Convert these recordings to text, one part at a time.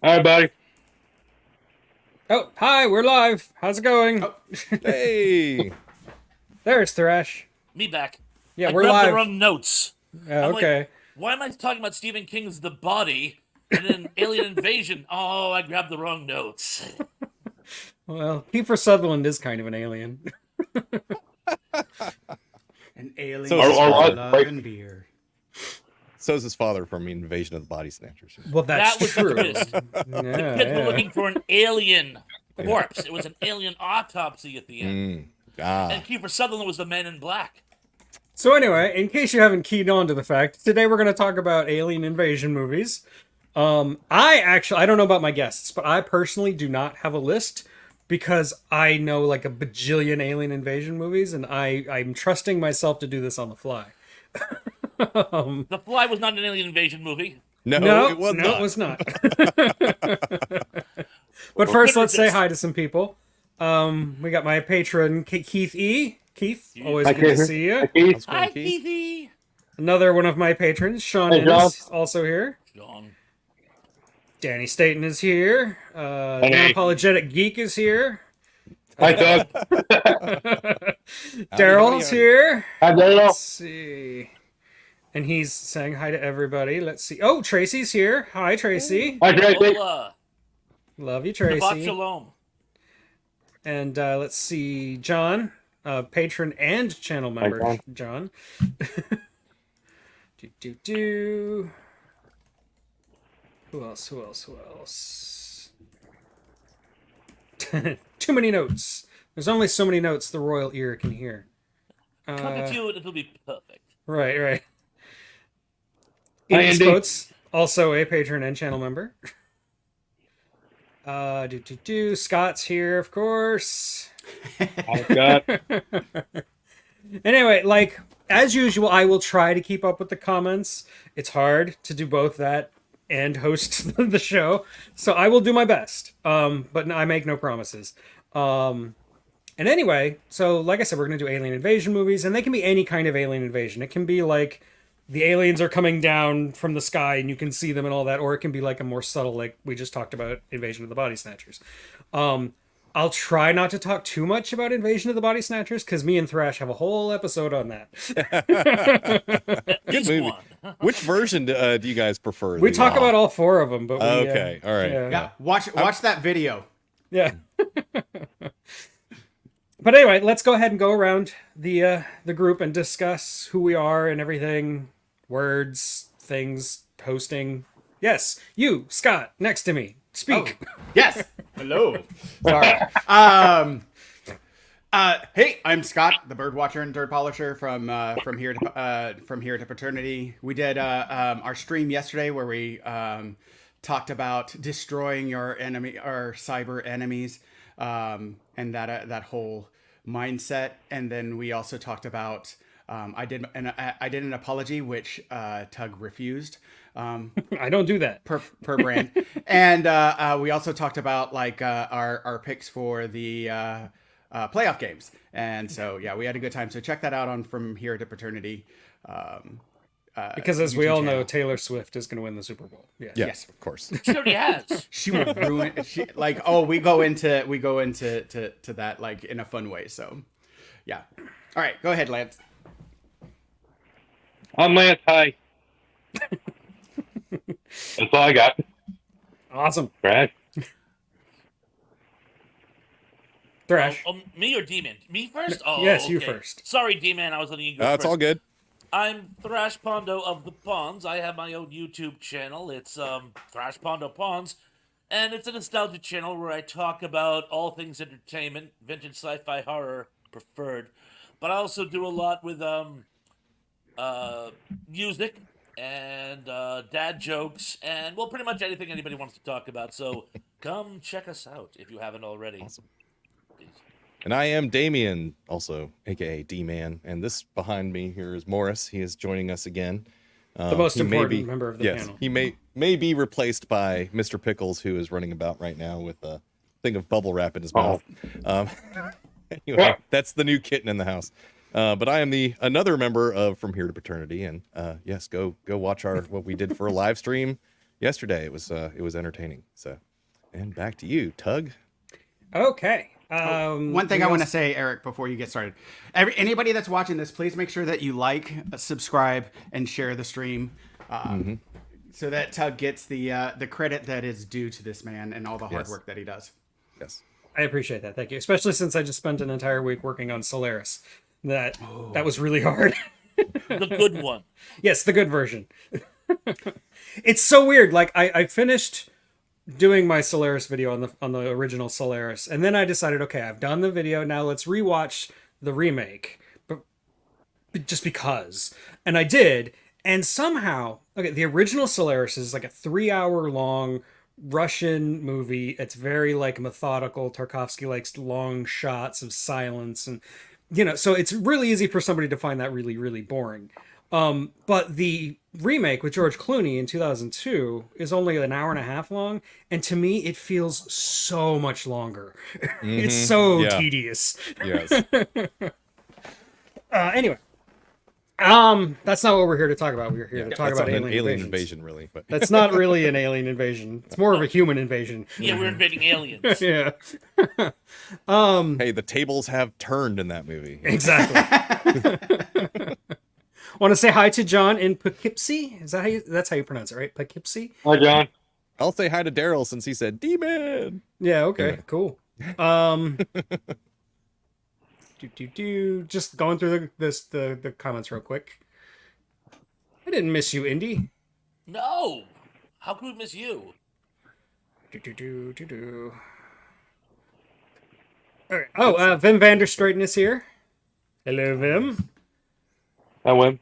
Hi, buddy. Oh, hi, we're live. How's it going? Oh, Hey, There's Thrash. Me back. Yeah, I we're grabbed the live. wrong notes. I'm like, Okay. why am I talking about Stephen King's The Body and then Alien Invasion? Oh, I grabbed the wrong notes. Well, Kiefer Sutherland is kind of an alien. An alien So for is his father. love and beer. so is his father from Invasion of the Body Snatchers. Well, that's That was the true. twist. Yeah, Kids were yeah. looking for an alien corpse. It was an alien autopsy at the end. And Kiefer Sutherland was the Man in Black. So anyway, in case you haven't keyed on to the fact, today we're going to talk about alien invasion movies. I don't know about my guests, but I personally do not have a list because I know like a bajillion alien invasion movies, and I'm trusting myself to do this on the fly. The Fly was not an alien invasion movie. No, it was not. It was not. But first, let's say hi to some people. We got my patron Keith E. Keith, always Hi, good to Keith. see you. Hi, Keith. Hi, Keith. Keithy. Another one of my patrons, Sean Hey, John. Innes, also here. Gone. Danny Staten is here. Hey. Unapologetic Geek is here. Hi, Doug. Daryl's here. Hi, Dale. Let's see. And he's saying hi to everybody. Let's see. Oh, Tracy's here. Hi, Tracy. Hi, Tracy. Hola. Love you, Shabbat Tracy. Shalom. And let's see, John, patron and channel member, John. John. do. Who else? Too many notes. There's only so many notes the royal ear can hear. Cut it to you and it'll be perfect. Right. Hi, Andy Andy. Spotes, also a patron and channel member. Scott's here, of course. Hi, Scott. Anyway, like as usual, I will try to keep up with the comments. It's hard to do both that and host the show, so I will do my best. But I make no promises. And anyway, so like I said, we're gonna do alien invasion movies, and they can be any kind of alien invasion. It can be like the aliens are coming down from the sky and you can see them and all that, or it can be like a more subtle, like we just talked about, Invasion of the Body Snatchers. I'll try not to talk too much about Invasion of the Body Snatchers because me and Thrash have a whole episode on that. At least movie. one. Which version do you guys prefer? We talk about all four of them, but we, Okay, all right. Yeah, watch that video. Yeah. But anyway, let's go ahead and go around the group and discuss who we are and everything, words, things, hosting. Yes, you, Scott, next to me. Speak. Oh, yes. Hello. Sorry. Hey, I'm Scott, the bird watcher and dirt polisher from here to paternity. We did our stream yesterday where we talked about destroying your enemy, our cyber enemies, and that whole mindset. And then we also talked about I did an apology which Tug refused. I don't do that. Per brand. And we also talked about like our picks for the playoff games. And so yeah, we had a good time. So check that out on From Here to Paternity. Because as we YouTube all know, channel. Taylor Swift is going to win the Super Bowl. Yeah. Yes, of course. She already has. She will ruin it. We go into that like in a fun way. So yeah. All right, go ahead, Lance. I'm Lance. Hi. That's all I got. Awesome. Brad. Thrash. Me or D-Man? Me first? Oh, Yes, you okay. first. Sorry, D-Man, I was letting you go It's first. all good. I'm Thrash Pondo of the Pawns. I have my own YouTube channel. It's Thrash Pondo Pawns. And it's a nostalgia channel where I talk about all things entertainment, vintage sci-fi horror preferred. But I also do a lot with music and dad jokes and, well, pretty much anything anybody wants to talk about. So come check us out if you haven't already. Awesome. And I am Damien, also aka D-Man, and this behind me here is Morris. He is joining us again. The most he may important be- member of the yes, panel. he may be replaced by Mr. Pickles, who is running about right now with a thing of bubble wrap in his mouth. Anyway, that's the new kitten in the house. But I am another member of From Here to Paternity, and yes, go watch what we did for a live stream yesterday. It was entertaining. So, and back to you, Tug. Okay. One thing I want to say, Eric, before you get started, anybody that's watching this, please make sure that you like, subscribe, and share the stream, so that Tug gets the credit that is due to this man and all the hard work that he does. Yes. I appreciate that. Thank you. Especially since I just spent an entire week working on Solaris. That was really hard. The good one. Yes, the good version. It's so weird. Like I finished doing my Solaris video on the original Solaris, and then I decided, okay, I've done the video, now let's rewatch the remake, but just because. And I did, and somehow, okay, the original Solaris is like a 3-hour long Russian movie. It's very like methodical. Tarkovsky likes long shots of silence, and so it's really easy for somebody to find that really, really boring. But the remake with George Clooney in 2002 is only an hour and a half long, and to me it feels so much longer. It's so tedious. Yes. Anyway, that's not what we're here to talk about. We're here to talk about alien invasion, really. But that's not really an alien invasion. It's more of a human invasion. Yeah, we're invading aliens. Yeah. Hey, the tables have turned in that movie. Exactly. Want to say hi to John in Poughkeepsie? Is that that's how you pronounce it, right? Poughkeepsie? Hi, John. I'll say hi to Daryl since he said D-Man. Yeah, okay, cool. Just going through the comments real quick. I didn't miss you, Indy. No. How could we miss you? All right. Oh, Vim Vanderstrayton is here. Hello, Vim. Hi, Wim.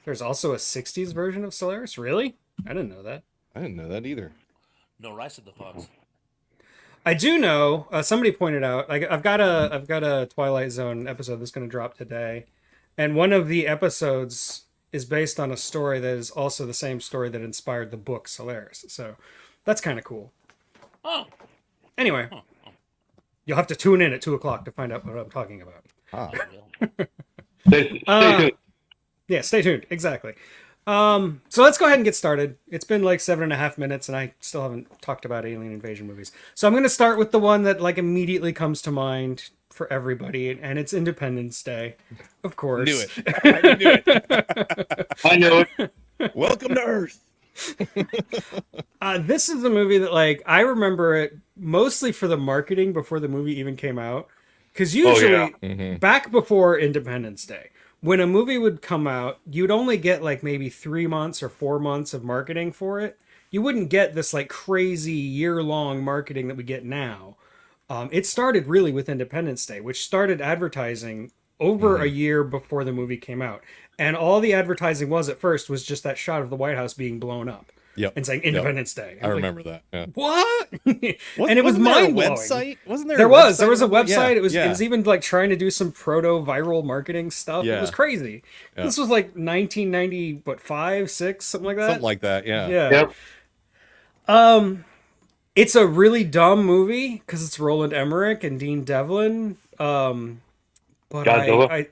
There's also a 60s version of Solaris? Really? I didn't know that. I didn't know that either. No rice at the Fox. I do know, somebody pointed out, I've got a Twilight Zone episode that's going to drop today, and one of the episodes is based on a story that is also the same story that inspired the book Solaris. So that's kind of cool. Oh. Anyway, you'll have to tune in at 2:00 to find out what I'm talking about. Ah. Stay tuned. Yeah, stay tuned. Exactly. So let's go ahead and get started. It's been like 7.5 minutes, and I still haven't talked about alien invasion movies. So I'm going to start with the one that like immediately comes to mind for everybody, and it's Independence Day, of course. Knew it. I knew it. I know it. Welcome to Earth. This is a movie that like I remember it mostly for the marketing before the movie even came out, because usually back before Independence Day, when a movie would come out, you'd only get like maybe 3 months or 4 months of marketing for it. You wouldn't get this like crazy year-long marketing that we get now. It started really with Independence Day, which started advertising over a year before the movie came out. And all the advertising was at first was just that shot of the White House being blown up. Yep. And saying Independence Day. I remember that. Yeah. What? And it was Wasn't there a mind-blowing. website? Wasn't there? There a was website a about that? website. Yeah. It was even like trying to do some proto-viral marketing stuff. It Yeah. was crazy. Yeah. This was like 1990, what, 5, 6, something like that. Something like that. Yeah. Yeah. Yep. It's a really dumb movie because it's Roland Emmerich and Dean Devlin. But Godzilla.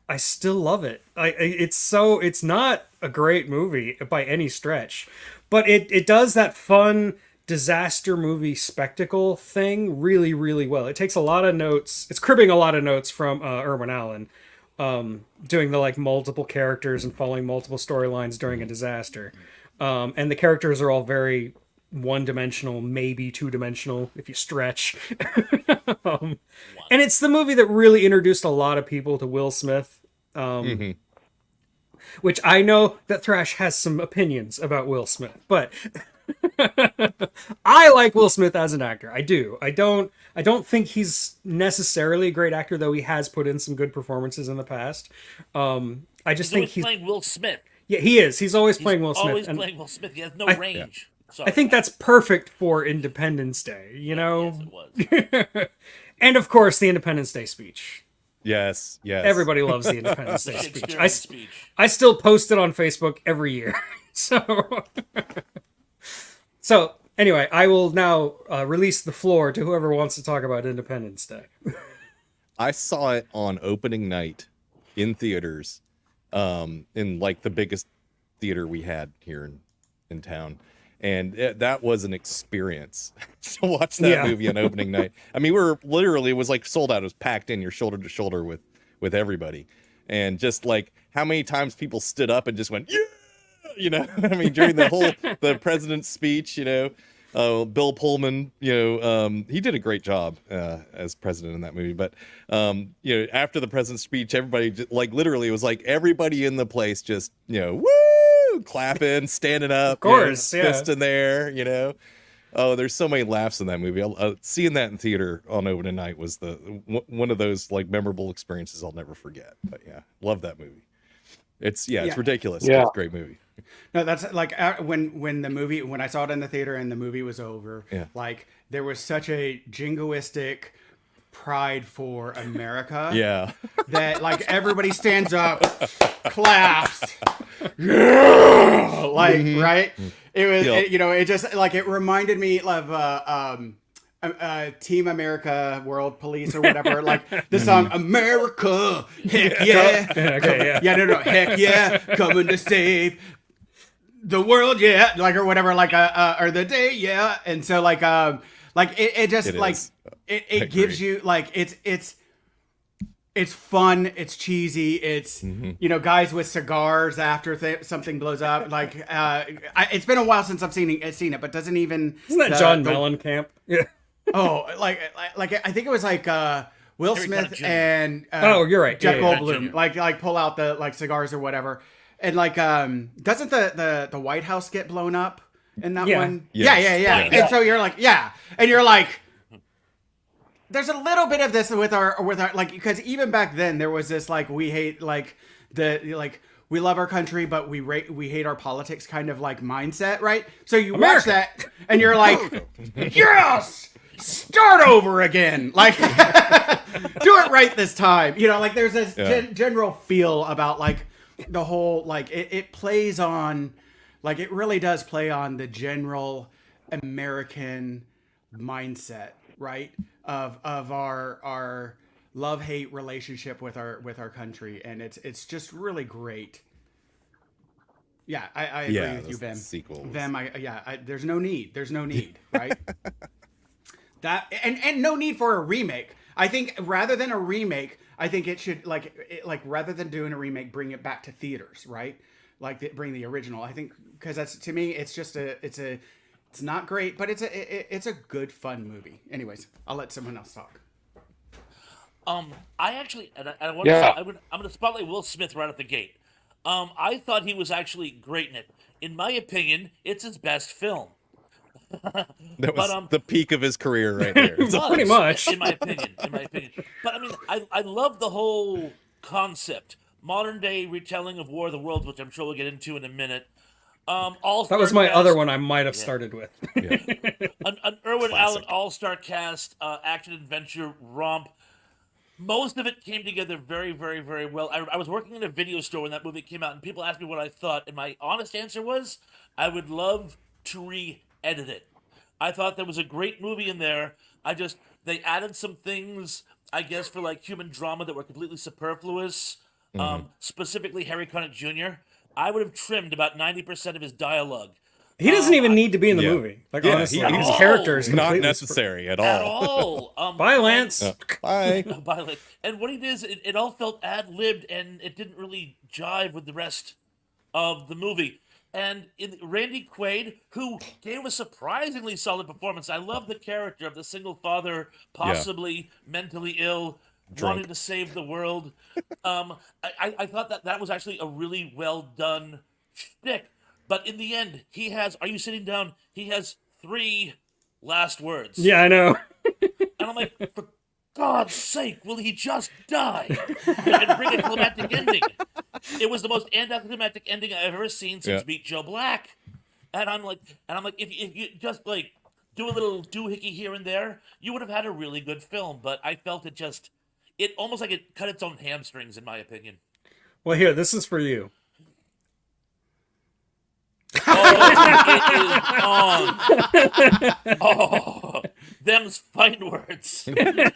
I still love it. It's not a great movie by any stretch, but it does that fun disaster movie spectacle thing really, really well. It takes a lot of notes. It's cribbing a lot of notes from Irwin Allen, doing the like multiple characters and following multiple storylines during a disaster. And the characters are all very one-dimensional, maybe two-dimensional if you stretch. And it's the movie that really introduced a lot of people to Will Smith. Which I know that Thrash has some opinions about Will Smith, but I like Will Smith as an actor. I do. I don't think he's necessarily a great actor, though he has put in some good performances in the past. I just think he's playing Will Smith. Yeah, he is. He's always playing Will Smith. Always and playing Will Smith. He has no I- range. I think that's perfect for Independence Day, you know? Yes, it was. And of course, the Independence Day speech. Yes. Yes. Everybody loves the Independence Day speech. Shakespearean speech. I still post it on Facebook every year. So anyway, I will now release the floor to whoever wants to talk about Independence Day. I saw it on opening night in theaters, in like the biggest theater we had here in town. And that was an experience to watch that movie on opening night. I mean, it was like sold out. It was packed in, you're shoulder to shoulder with everybody. And just like how many times people stood up and just went, yeah, you know, I mean, during the president's speech, you know, Bill Pullman, you know, he did a great job as president in that movie. But, you know, after the president's speech, everybody just, like literally it was like everybody in the place just, you know, woo, clapping, standing up, of course, you know, fist in there, you know. Oh, there's so many laughs in that movie. Seeing that in theater on opening night was one of those like memorable experiences I'll never forget. But yeah, love that movie. It's ridiculous. Yeah. It's a great movie. No, that's like when I saw it in the theater and the movie was over, like there was such a jingoistic pride for America. Yeah. That like everybody stands up, claps. Yeah! Like, right? It was, you know, it just like it reminded me of Team America, World Police, or whatever. Like the song "America, heck yeah, heck yeah, coming to save the world, yeah," like or whatever, like or the day, yeah. And so like it just it like is. it gives you like it's fun, it's cheesy, it's you know, guys with cigars after something blows up. Like it's been a while since I've seen it, but doesn't even isn't that John Mellencamp? Yeah. Oh, like I think it was like Will Smith and you're right, Jeff Goldblum like pull out the like cigars or whatever, and like doesn't the White House get blown up in that one? Yes. Yeah. And so you're like and you're like. There's a little bit of this with our like, because even back then there was this like we hate like we love our country but we hate our politics kind of like mindset, right? So you watch that and you're like, yes, start over again, like do it right this time, you know, like there's this general feel about like the whole like it plays on like it really does play on the general American mindset, right? Of our love-hate relationship with our country, and it's just really great. Yeah, I agree with you, Vem. Sequels. Vem, there's no need, right? That and no need for a remake. I think rather than a remake, I think it should rather than doing a remake, bring it back to theaters, right? Like bring the original. I think because that's to me, it's just it's not great, but it's a good fun movie. Anyways, I'll let someone else talk. I actually, I'm going to spotlight Will Smith right at the gate. I thought he was actually great in it. In my opinion, it's his best film. That was the peak of his career right there. Pretty much, in my opinion. But I mean, I love the whole concept, modern day retelling of War of the Worlds, which I'm sure we'll get into in a minute. That was my other one I might have started with. An Irwin Allen all-star cast, action adventure romp. Most of it came together very, very, very well. I was working in a video store when that movie came out, and people asked me what I thought, and my honest answer was, I would love to re-edit it. I thought there was a great movie in there. They added some things, I guess, for like human drama that were completely superfluous. Specifically Harry Connick Jr. I would have trimmed about 90% of his dialogue. He doesn't even need to be in the movie. Like honestly, his character is not necessary at all. Bye, Lance. Bye. And what he did is it all felt ad-libbed, and it didn't really jive with the rest of the movie. And Randy Quaid, who gave a surprisingly solid performance. I love the character of the single father, possibly mentally ill, wanting to save the world. I thought that was actually a really well done shtick. But in the end, he has, are you sitting down? He has 3 last words. Yeah, I know. And I'm like, for God's sake, will he just die? And bring a climactic ending. It was the most anticlimactic ending I've ever seen since Meet Joe Black. And I'm like, if you just like do a little doohickey here and there, you would have had a really good film. But I felt it almost like it cut its own hamstrings, in my opinion. Well, here, this is for you. Oh, it is on. Oh, Them's fighting words. I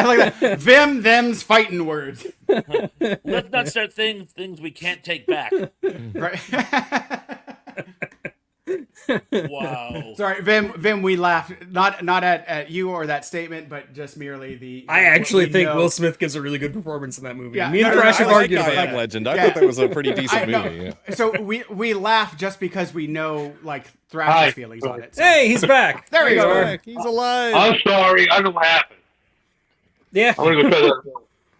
like that. Them's fighting words. Let's not start saying things we can't take back. Right. Wow. Sorry, Vim, we laughed not at you or that statement, but just merely the. I actually think know. Will Smith gives a really good performance in that movie. Yeah, Me and no, Thrash I have like argued I about Am that. Legend. I Yeah. thought that was a pretty decent know. movie. Yeah. So we laugh just because we know like Thrash's feelings on it. So. Hey, he's back. There we you go. are. He's alive. I'm sorry. I don't know what happened. Yeah, I'm gonna go try that.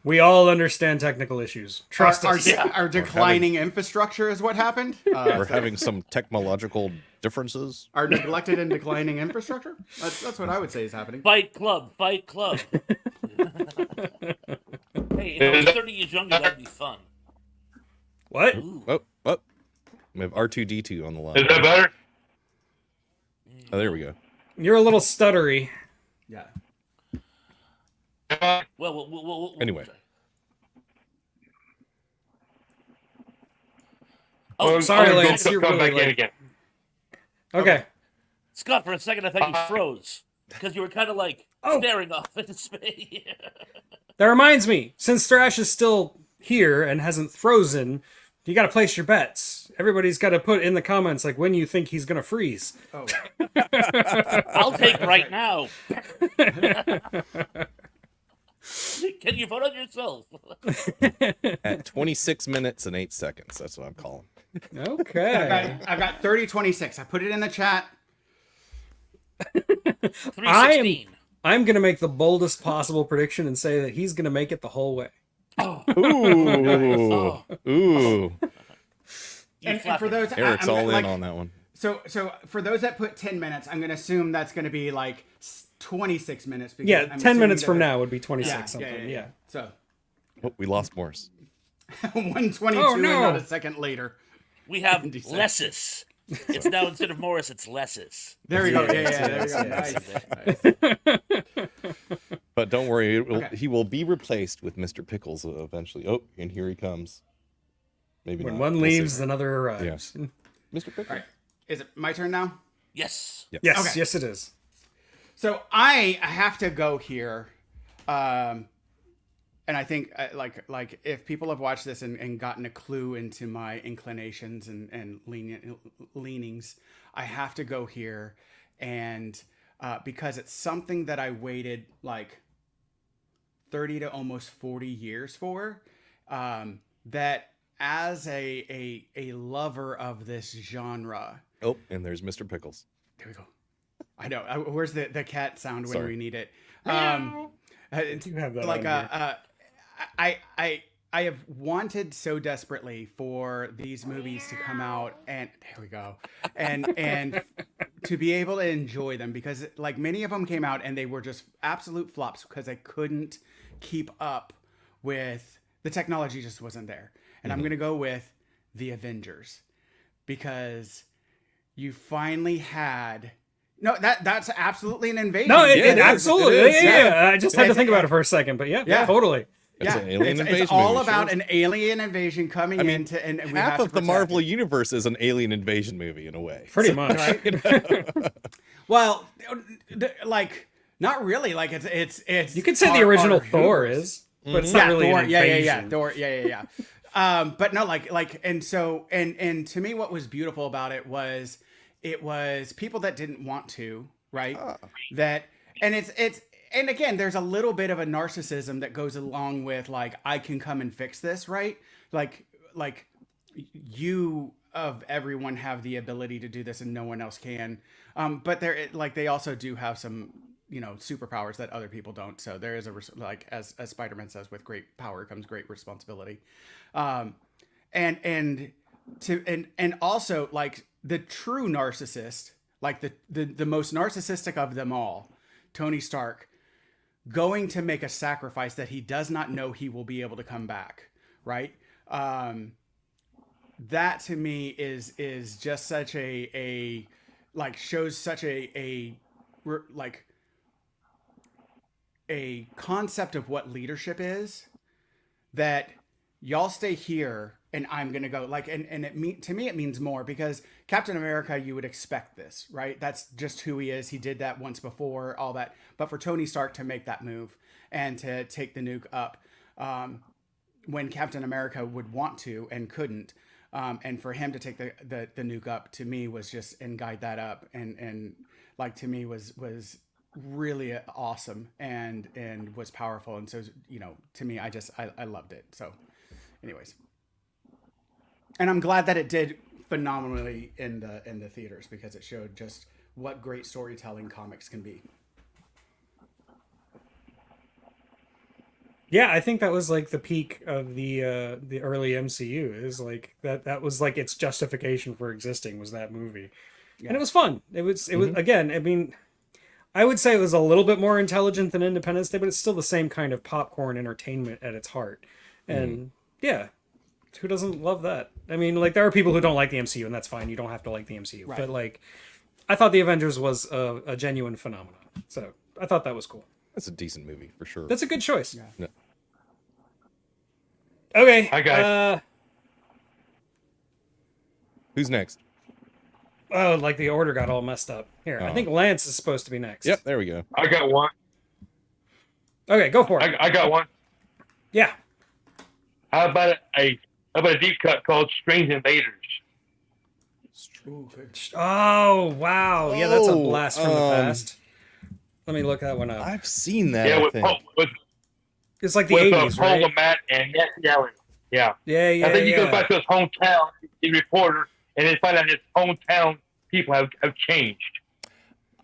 we all understand technical issues. Trust us. Our declining infrastructure is what happened. We're having some technological differences. Our neglected and declining infrastructure. That's what I would say is happening. Fight club. Hey, if I was 30 years younger, that'd be fun. What? Ooh. Oh. We have R2D2 on the line. Is that better? Oh, there we go. You're a little stuttery. Yeah. Well, Anyway. Oh, sorry, I'm gonna Lance, go you're come really back in late. again. Okay. Scott, for a second I thought you froze because you were kind of like staring off into space. That reminds me, since Thrash is still here and hasn't frozen, you got to place your bets. Everybody's got to put in the comments like when you think he's gonna freeze. Oh. I'll take right now. Can you vote on yourself? At 26 minutes and 8 seconds. That's what I'm calling. Okay. I've got 30:26. I put it in the chat. 316. I'm gonna make the boldest possible prediction and say that he's gonna make it the whole way. Ooh. Ooh. And for those, Eric's all like, in on that one. So for those that put 10 minutes, I'm going to assume that's going to be like 26 minutes. Because Yeah, I'm 10 assuming minutes that from it- now would be 26 Yeah, something. yeah. So Oh, we lost Morse. 122 Oh, and no. not a second later. We have Lesses. It's now instead of Morris, it's Lesses. There we go. Yes, There we yes, go. Nice. But don't worry, Okay. he will be replaced with Mr. Pickles eventually. Oh, and here he comes. Maybe When not. one We'll leaves, see. another arrives. Mr. Pickles. All right. Is it my turn now? Yes. Yes. Yes, Okay. yes, it is. So I have to go here, and I think like if people have watched this and gotten a clue into my inclinations and leanings, I have to go here, and because it's something that I waited like 30 to almost 40 years for, that as a lover of this genre. Oh, and there's Mr. Pickles. There we go. I know. Where's the cat sound when Sorry. we need it? You have that Like on here. I have wanted so desperately for these movies to come out, and there we go, and to be able to enjoy them, because like many of them came out and they were just absolute flops because I couldn't keep up with the technology, just wasn't there. And I'm gonna go with the Avengers, because you finally had that's absolutely an invasion. No, it is. absolutely. It is, Yeah. I just had to It's- think about it for a second, but yeah, Yeah. totally. It's an alien invasion it's all movie, about sure. an alien invasion coming into, and we Half have to of the protect Marvel it. universe is an alien invasion movie in a way. Pretty much. Well, like not really. Like it's. You could say the our original universe. Thor is, but it's not really Thor, an yeah, invasion. Thor, yeah. But no, and so and to me, what was beautiful about it was people that didn't want to, right? That and it's and again, there's a little bit of a narcissism that goes along with like I can come and fix this, right? Like you of everyone have the ability to do this and no one else can. But they also do have some superpowers that other people don't. So there is as Spider-Man says, with great power comes great responsibility. And also like the true narcissist, like the most narcissistic of them all, Tony Stark, going to make a sacrifice that he does not know he will be able to come back, right? That to me is just such a shows such a concept of what leadership is, that y'all stay here and I'm gonna go like, and to me it means more because Captain America, you would expect this, right? That's just who he is. He did that once before, all that. But for Tony Stark to make that move and to take the nuke up, when Captain America would want to and couldn't, and for him to take the nuke up, to me was just, and guide that up, and like, to me was really awesome and was powerful. And so, you know, to me, I loved it. So anyways, and I'm glad that it did phenomenally in the theaters, because it showed just what great storytelling comics can be. Yeah, I think that was like the peak of the early MCU. Is like that was like its justification for existing, was that movie. Yeah. And it was fun. It was again, I mean, I would say it was a little bit more intelligent than Independence Day, but it's still the same kind of popcorn entertainment at its heart. And yeah, who doesn't love that? I mean, like, there are people who don't like the MCU, and that's fine. You don't have to like the MCU. Right. But like, I thought the Avengers was a genuine phenomenon. So I thought that was cool. That's a decent movie for sure. That's a good choice. Yeah. No. Okay. Hi, guys. Who's next? Oh, like the order got all messed up. Here, I think Lance is supposed to be next. Yep, there we go. I got one. Okay, go for it. I got one. Yeah. How about a deep cut called Strange Invaders? Ooh, good. Oh, wow. Yeah, that's a Oh, blast from the past. Let me look that one up. I've seen that. Yeah, I with think. It's like the with 80s, Paul right? Matt and Nancy Allen. Yeah. Yeah. I think he goes back to his hometown, he's a reporter, and they find out his hometown people have changed.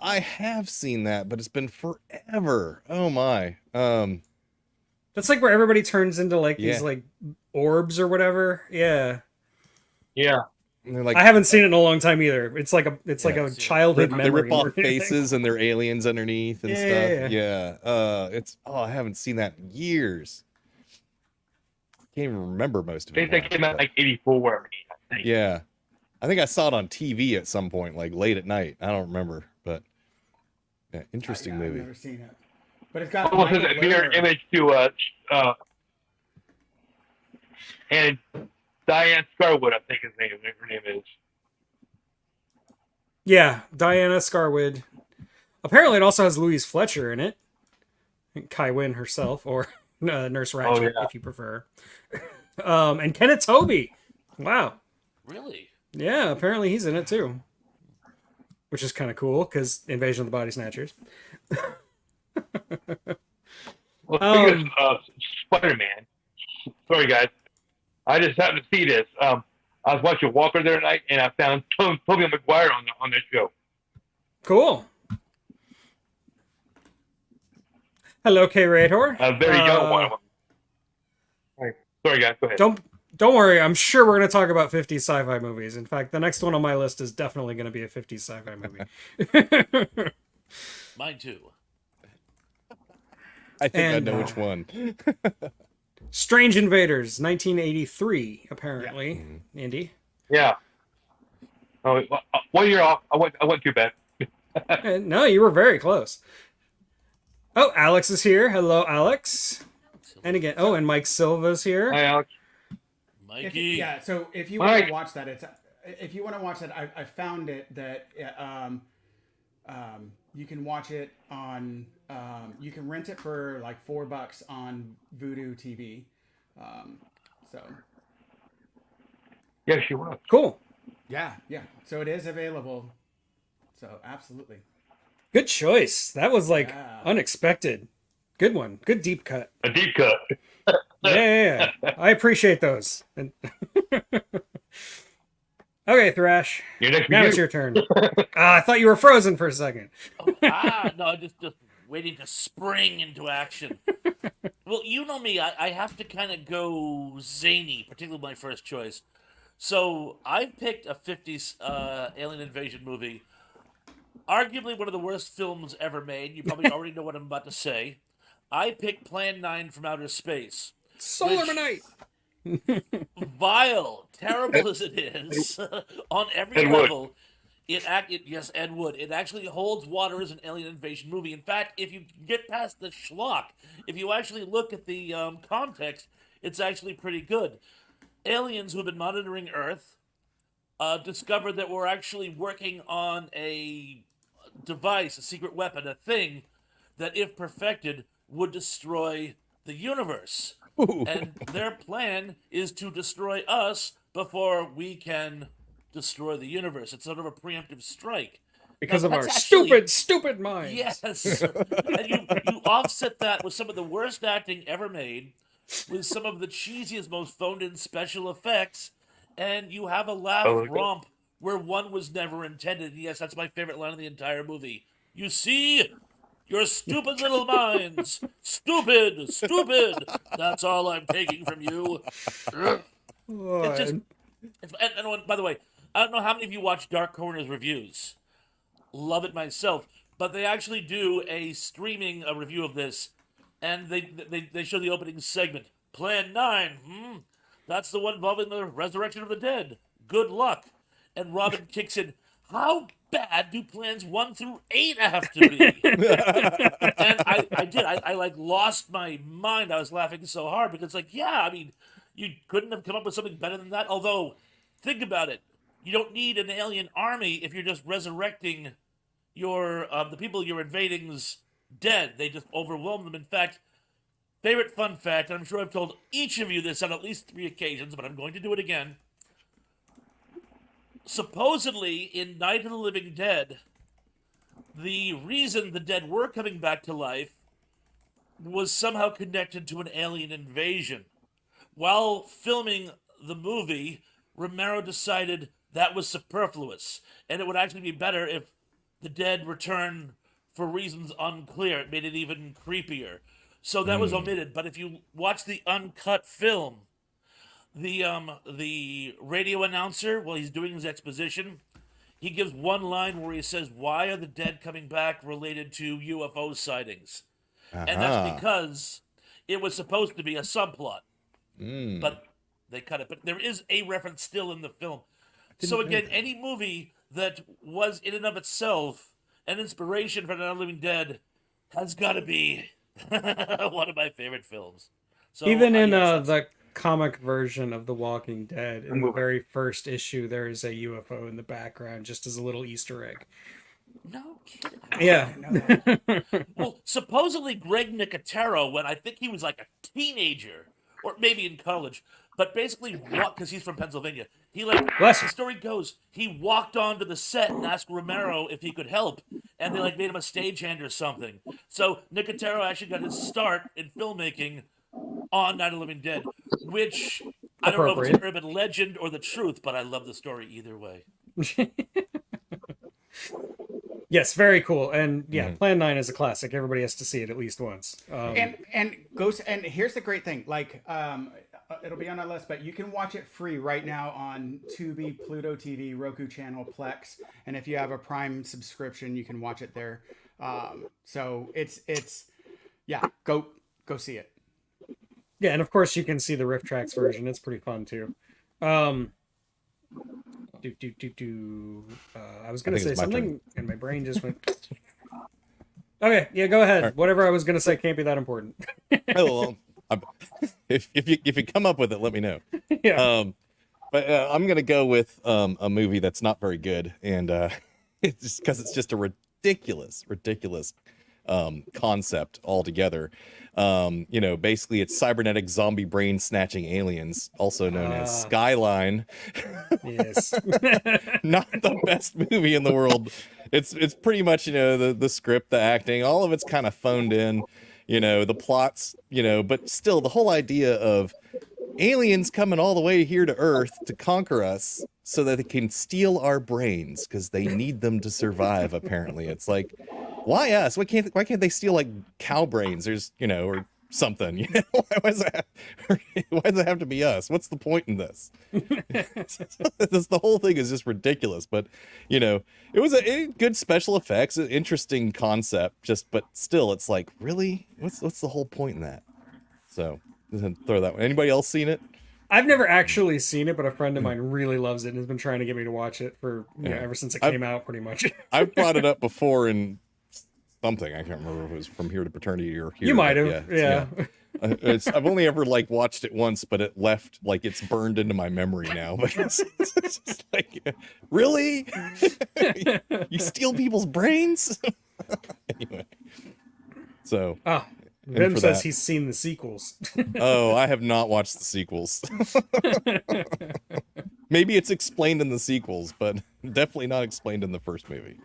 I have seen that, but it's been forever. Oh my. That's like where everybody turns into like these like orbs or whatever. Yeah. Yeah. And they're like, I haven't seen it in a long time either. It's like a childhood they memory. rip off faces and they're aliens underneath and stuff. Yeah. I haven't seen that in years. Can't even remember most of I it. think that came out like 84. I think. Yeah. I think I saw it on TV at some point, like late at night. I don't remember, but yeah, interesting movie. I've never seen it, but it's got Almost Michael a mirror Lerner. image to and Diane Scarwood, I think her name is. Yeah, Diana Scarwood. Apparently, it also has Louise Fletcher in it. And Kai Wynn herself, or Nurse Ratched, if you prefer. And Kenneth Tobey. Wow. Really? Yeah, apparently he's in it too. Which is kind of cool, because Invasion of the Body Snatchers. Well, speaking of Spider-Man, sorry guys, I just happened to see this. I was watching Walker the other night, and I found Tobey Maguire on that show. Cool. Hello, K-Rator. A very young one of them. Right. Sorry guys, go ahead. Don't worry, I'm sure we're going to talk about 50s sci-fi movies. In fact, the next one on my list is definitely going to be a 50s sci-fi movie. Mine too. I think I know which one. Strange Invaders, 1983, apparently. Yeah. Indy. Yeah. Oh, 1 year off. I went too bad. No, you were very close. Oh, Alex is here. Hello, Alex. And again, and Mike Silva's here. Hi, Alex. Mikey. So if you want to watch that, I found it that you can watch it on you can rent it for like $4 on Vudu TV. So Yes, you will. Cool. Yeah. So it is available. So absolutely. Good choice. That was like unexpected. Good one. Good deep cut. A deep cut. Yeah. I appreciate those. Okay, Thrash. Now it's your turn. I thought you were frozen for a second. No, just waiting to spring into action. Well, you know me, I have to kind of go zany, particularly my first choice. So I picked a 50s alien invasion movie. Arguably one of the worst films ever made. You probably already know what I'm about to say. I picked Plan 9 from Outer Space. Solar Night. Vile, terrible as it is, on every level, yes, Ed Wood. It actually holds water as an alien invasion movie. In fact, if you get past the schlock, if you actually look at the context, it's actually pretty good. aliens who have been monitoring Earth discovered that we're actually working on a device, a secret weapon, a thing that, if perfected, would destroy the universe. Ooh. And their plan is to destroy us before we can destroy the universe. It's sort of a preemptive strike. Because Now, of our that's actually- stupid minds. Yes. And you offset that with some of the worst acting ever made, with some of the cheesiest, most phoned-in special effects, and you have a laugh romp where one was never intended. Yes, that's my favorite line of the entire movie. You see? Your stupid little minds. Stupid. That's all I'm taking from you. It's just... And by the way, I don't know how many of you watch Dark Corner's reviews. Love it myself. But they actually do a streaming review of this, and they show the opening segment. Plan 9, That's the one involving the resurrection of the dead. Good luck. And Robin kicks in, how bad do plans 1 through 8 have to be? And I did. I like lost my mind. I was laughing so hard because, like, yeah, I mean, you couldn't have come up with something better than that. Although, think about it. You don't need an alien army if you're just resurrecting your the people you're invading's dead. They just overwhelm them. In fact, favorite fun fact, and I'm sure I've told each of you this on at least 3 occasions, but I'm going to do it again. Supposedly, in Night of the Living Dead, the reason the dead were coming back to life was somehow connected to an alien invasion. While filming the movie, Romero decided that was superfluous, and it would actually be better if the dead returned for reasons unclear. It made it even creepier. So that was omitted, but if you watch the uncut film, the radio announcer, while he's doing his exposition, he gives one line where he says, "Why are the dead coming back related to UFO sightings?" And that's because it was supposed to be a subplot. But they cut it. But there is a reference still in the film. So again, any movie that was in and of itself an inspiration for Night of the Living Dead has got to be one of my favorite films. So, Even in yes, the comic version of The Walking Dead, in the very first issue, there is a UFO in the background, just as a little Easter egg. no kidding. Yeah. Well, supposedly Greg Nicotero, when I think he was like a teenager, or maybe in college, but basically because he's from Pennsylvania, he the story goes, he walked onto the set and asked Romero if he could help, and they made him a stagehand or something. So Nicotero actually got his start in filmmaking on Night of the Living Dead, which I don't know if it's an urban legend or the truth, but I love the story either way. Yes, very cool. And yeah, Plan 9 is a classic. Everybody has to see it at least once. And here's the great thing. It'll be on our list, but you can watch it free right now on Tubi, Pluto TV, Roku channel, PLEX, and if you have a Prime subscription, you can watch it there. So go see it. Yeah, and of course you can see the Riff Tracks version. It's pretty fun too. I was going to say something, and my brain just went. Okay, yeah, go ahead. Right. Whatever I was going to say can't be that important. Oh, well, if you come up with it, let me know. Yeah. But I'm going to go with a movie that's not very good, and it's just because it's just a ridiculous concept altogether. Basically it's cybernetic zombie brain snatching aliens, also known as Skyline. Yes. Not the best movie in the world. It's pretty much, the script, the acting, all of it's kind of phoned in, the plots, but still the whole idea of aliens coming all the way here to Earth to conquer us so that they can steal our brains because they need them to survive. Apparently, it's like, why us? Why can't they steal cow brains? There's or something. Why does it have to be us? What's the point in this? The whole thing is just ridiculous. But it was a good special effects, an interesting concept. But still, it's like, really, what's the whole point in that? So throw that one. Anybody else seen it? I've never actually seen it, but a friend of mine really loves it and has been trying to get me to watch it for ever since it came out, pretty much. I've brought it up before in something. I can't remember if it was From Here to Paternity or Here. You might have, yeah. I've only ever like watched it once, but it left like it's burned into my memory now. Because it's just like, really, you steal people's brains. Anyway, so Oh, and Vim for says that- he's seen the sequels. oh, I have not watched the sequels. Maybe it's explained in the sequels, but definitely not explained in the first movie.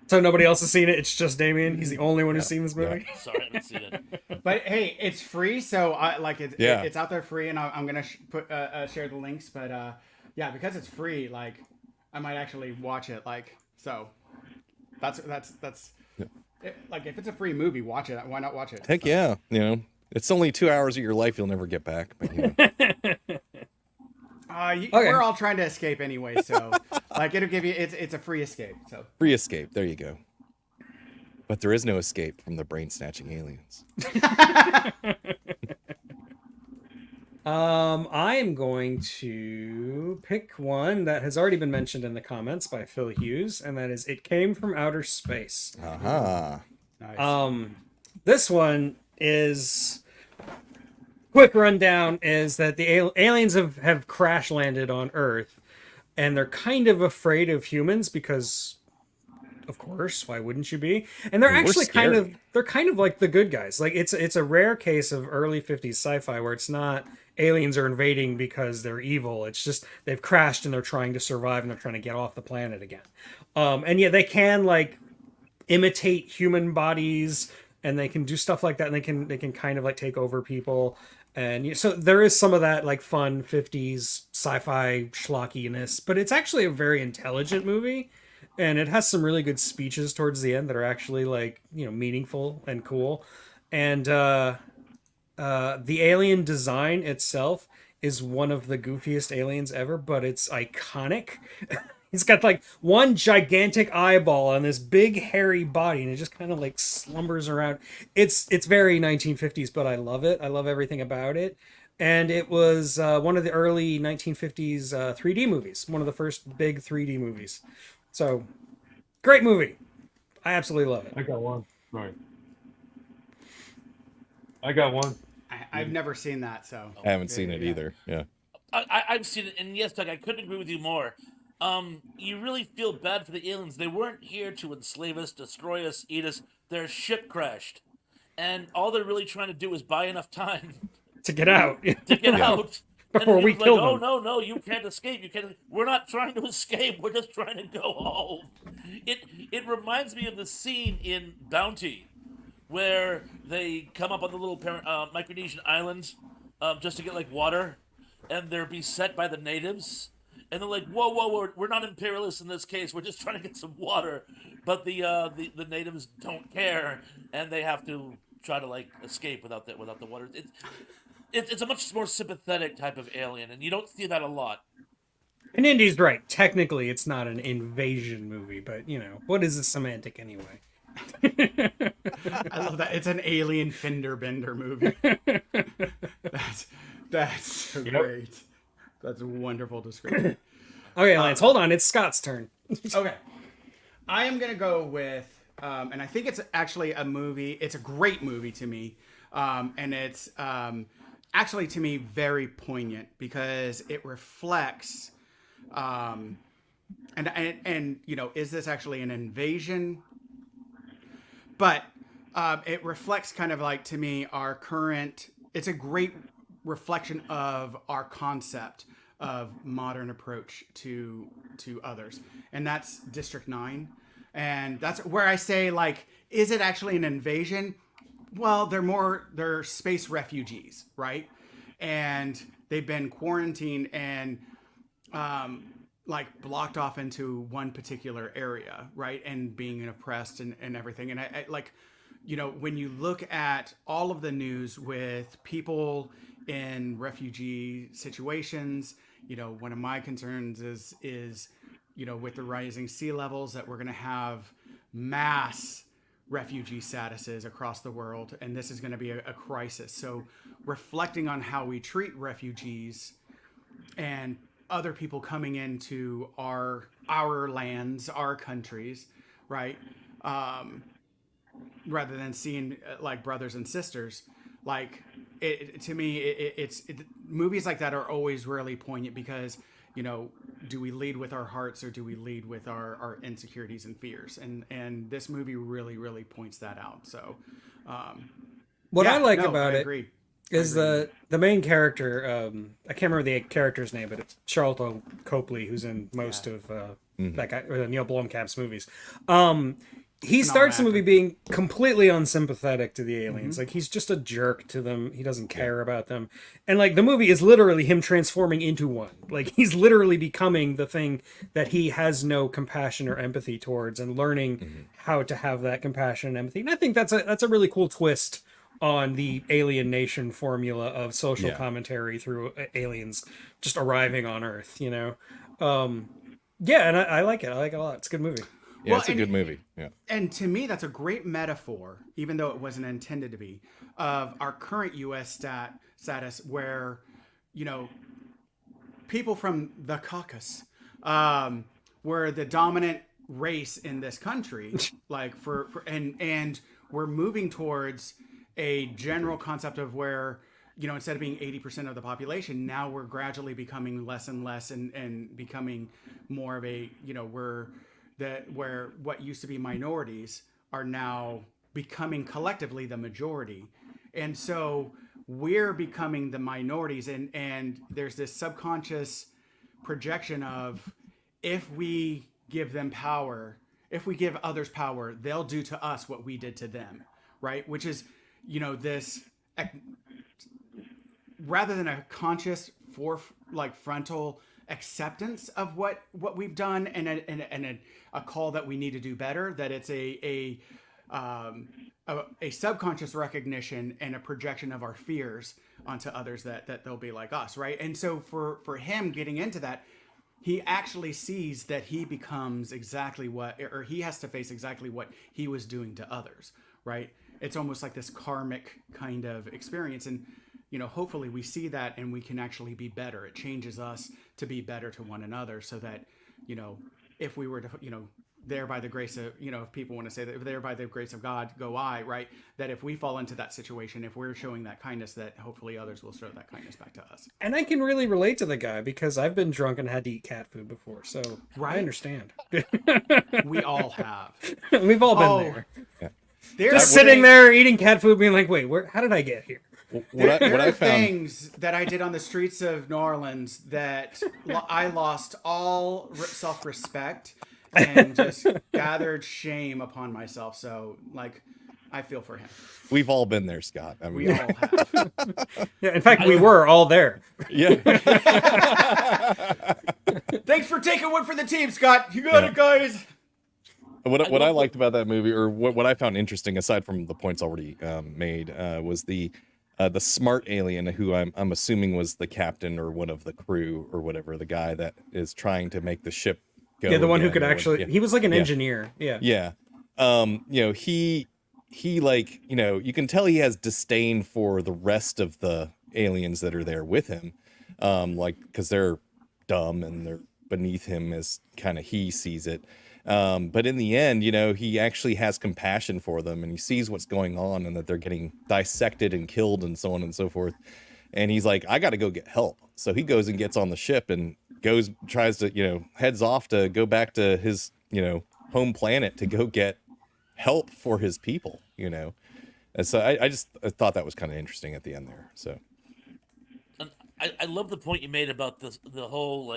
So nobody else has seen it. It's just Damien. He's the only one who's seen this movie. Sorry, I haven't seen it. But hey, it's free, so I like it. Yeah. It's out there free, and I'm gonna put share the links. But yeah, because it's free, like I might actually watch it. Like so, that's like if it's a free movie, watch it. Why not watch it? Heck So. yeah, you know, it's only 2 hours of your life you'll never get back. But, you know. Okay. We're all trying to escape anyway, so like it'll give you it's a free escape. So Free escape. There you go. But there is no escape from the brain snatching aliens. I am going to pick one that has already been mentioned in the comments by Phil Hughes, and that is It Came from Outer Space. Aha. nice. This one is quick rundown is that the aliens have crash landed on Earth, and they're kind of afraid of humans because, of course, why wouldn't you be? And they're We're actually scary. they're kind of like the good guys. Like it's a rare case of early 50s sci-fi where it's not aliens are invading because they're evil. It's just they've crashed and they're trying to survive and they're trying to get off the planet again. And yeah, they can like imitate human bodies and they can do stuff like that, and they can kind of like take over people. And so there is some of that like fun 50s sci-fi schlockiness, but it's actually a very intelligent movie, and it has some really good speeches towards the end that are actually like, you know, meaningful and cool. And the alien design itself is one of the goofiest aliens ever, but it's iconic. He's got like one gigantic eyeball on this big hairy body, and it just kind of like slumbers around. It's very 1950s, but I love it. I love everything about it. And it was one of the early 1950s 3D movies, one of the first big 3D movies. So, great movie. I absolutely love it. I got one. Right. I got one. I've never seen that, so I haven't seen it either. Yeah. I've seen it, and yes, Doug, I couldn't agree with you more. You really feel bad for the aliens. They weren't here to enslave us, destroy us, eat us. Their ship crashed, and all they're really trying to do is buy enough time To get out. to get out. Before and we like, kill oh, them. no, you can't escape. You can't. We're not trying to escape. We're just trying to go home. It reminds me of the scene in Bounty, where they come up on the little Micronesian islands just to get like water, and they're beset by the natives. And they're like, whoa, we're not imperialists in this case. We're just trying to get some water. But the natives don't care, and they have to try to like escape without the water. It's a much more sympathetic type of alien, and you don't see that a lot. And Indy's right. Technically, it's not an invasion movie, but you know, what is a semantic anyway? I love that. It's an alien fender bender movie. That's so great. That's a wonderful description. Okay, Lance, hold on. It's Scott's turn. Okay. I am going to go with, and I think it's actually a movie. It's a great movie to me. And it's actually, to me, very poignant because it reflects, and you know, is this actually an invasion? But it reflects kind of like, to me, our current, it's a great reflection of our concept of modern approach to others, and that's District 9. And that's where I say, like, is it actually an invasion? Well, they're space refugees, right? And they've been quarantined and like blocked off into one particular area, right? And being oppressed and everything. And I like, you know, when you look at all of the news with people in refugee situations, you know, one of my concerns is, you know, with the rising sea levels, that we're going to have mass refugee statuses across the world, and this is going to be a crisis. So reflecting on how we treat refugees and other people coming into our lands, our countries, right? rather than seeing like brothers and sisters. Like to me, movies like that are always really poignant because, do we lead with our hearts or do we lead with our insecurities and fears? And this movie really, really points that out. So, what I like I about it agree. is the main character. I can't remember the character's name, but it's Charlton Copley, who's in most of that guy Neil Blomkamp's movies. He starts the movie being completely unsympathetic to the aliens. Like, he's just a jerk to them. He doesn't care about them. And, like, the movie is literally him transforming into one. Like, he's literally becoming the thing that he has no compassion or empathy towards and learning how to have that compassion and empathy. And I think that's a really cool twist on the Alien Nation formula of social commentary through aliens just arriving on Earth, and I like it. I like it a lot. It's a good movie. Yeah, it's a good movie. Yeah. And to me, that's a great metaphor, even though it wasn't intended to be, of our current U.S. status where, people from the caucus were the dominant race in this country, like and we're moving towards a general concept of where, instead of being 80% of the population, now we're gradually becoming less and less and becoming more of a, where what used to be minorities are now becoming collectively the majority. And so we're becoming the minorities, and there's this subconscious projection of, if we give them power, if we give others power, they'll do to us what we did to them, right? Which is, this, rather than a conscious frontal acceptance of what we've done and a call that we need to do better, that it's a subconscious recognition and a projection of our fears onto others that they'll be like us, right? And so for him getting into that, he actually sees that he becomes exactly or he has to face exactly what he was doing to others, right? It's almost like this karmic kind of experience. And, hopefully we see that and we can actually be better. It changes us to be better to one another so that, if we were to, there by the grace of, if people want to say that, if there by the grace of God go I, right? That if we fall into that situation, if we're showing that kindness, that hopefully others will show that kindness back to us. And I can really relate to the guy because I've been drunk and had to eat cat food before. So I understand. We all have. We've all been there. Yeah. Just sitting there eating cat food being like, wait, how did I get here? There are things that I did on the streets of New Orleans that I lost all self-respect and just gathered shame upon myself. So, I feel for him. We've all been there, Scott. I mean, we all have. Yeah, in fact, we were all there. Yeah. Thanks for taking one for the team, Scott. You got it, guys. What I liked about that movie, or what I found interesting, aside from the points already made, was the smart alien who I'm assuming was the captain or one of the crew or whatever, the guy that is trying to make the ship go. Yeah, the one who could actually. He was like an engineer. Yeah. Yeah. He you can tell he has disdain for the rest of the aliens that are there with him, because they're dumb and they're beneath him as kind of he sees it. But in the end, he actually has compassion for them and he sees what's going on and that they're getting dissected and killed and so on and so forth. And he's like, I got to go get help. So he goes and gets on the ship and tries to, heads off to go back to his, home planet to go get help for his people, And so I thought that was kind of interesting at the end there. So. And I love the point you made about the whole,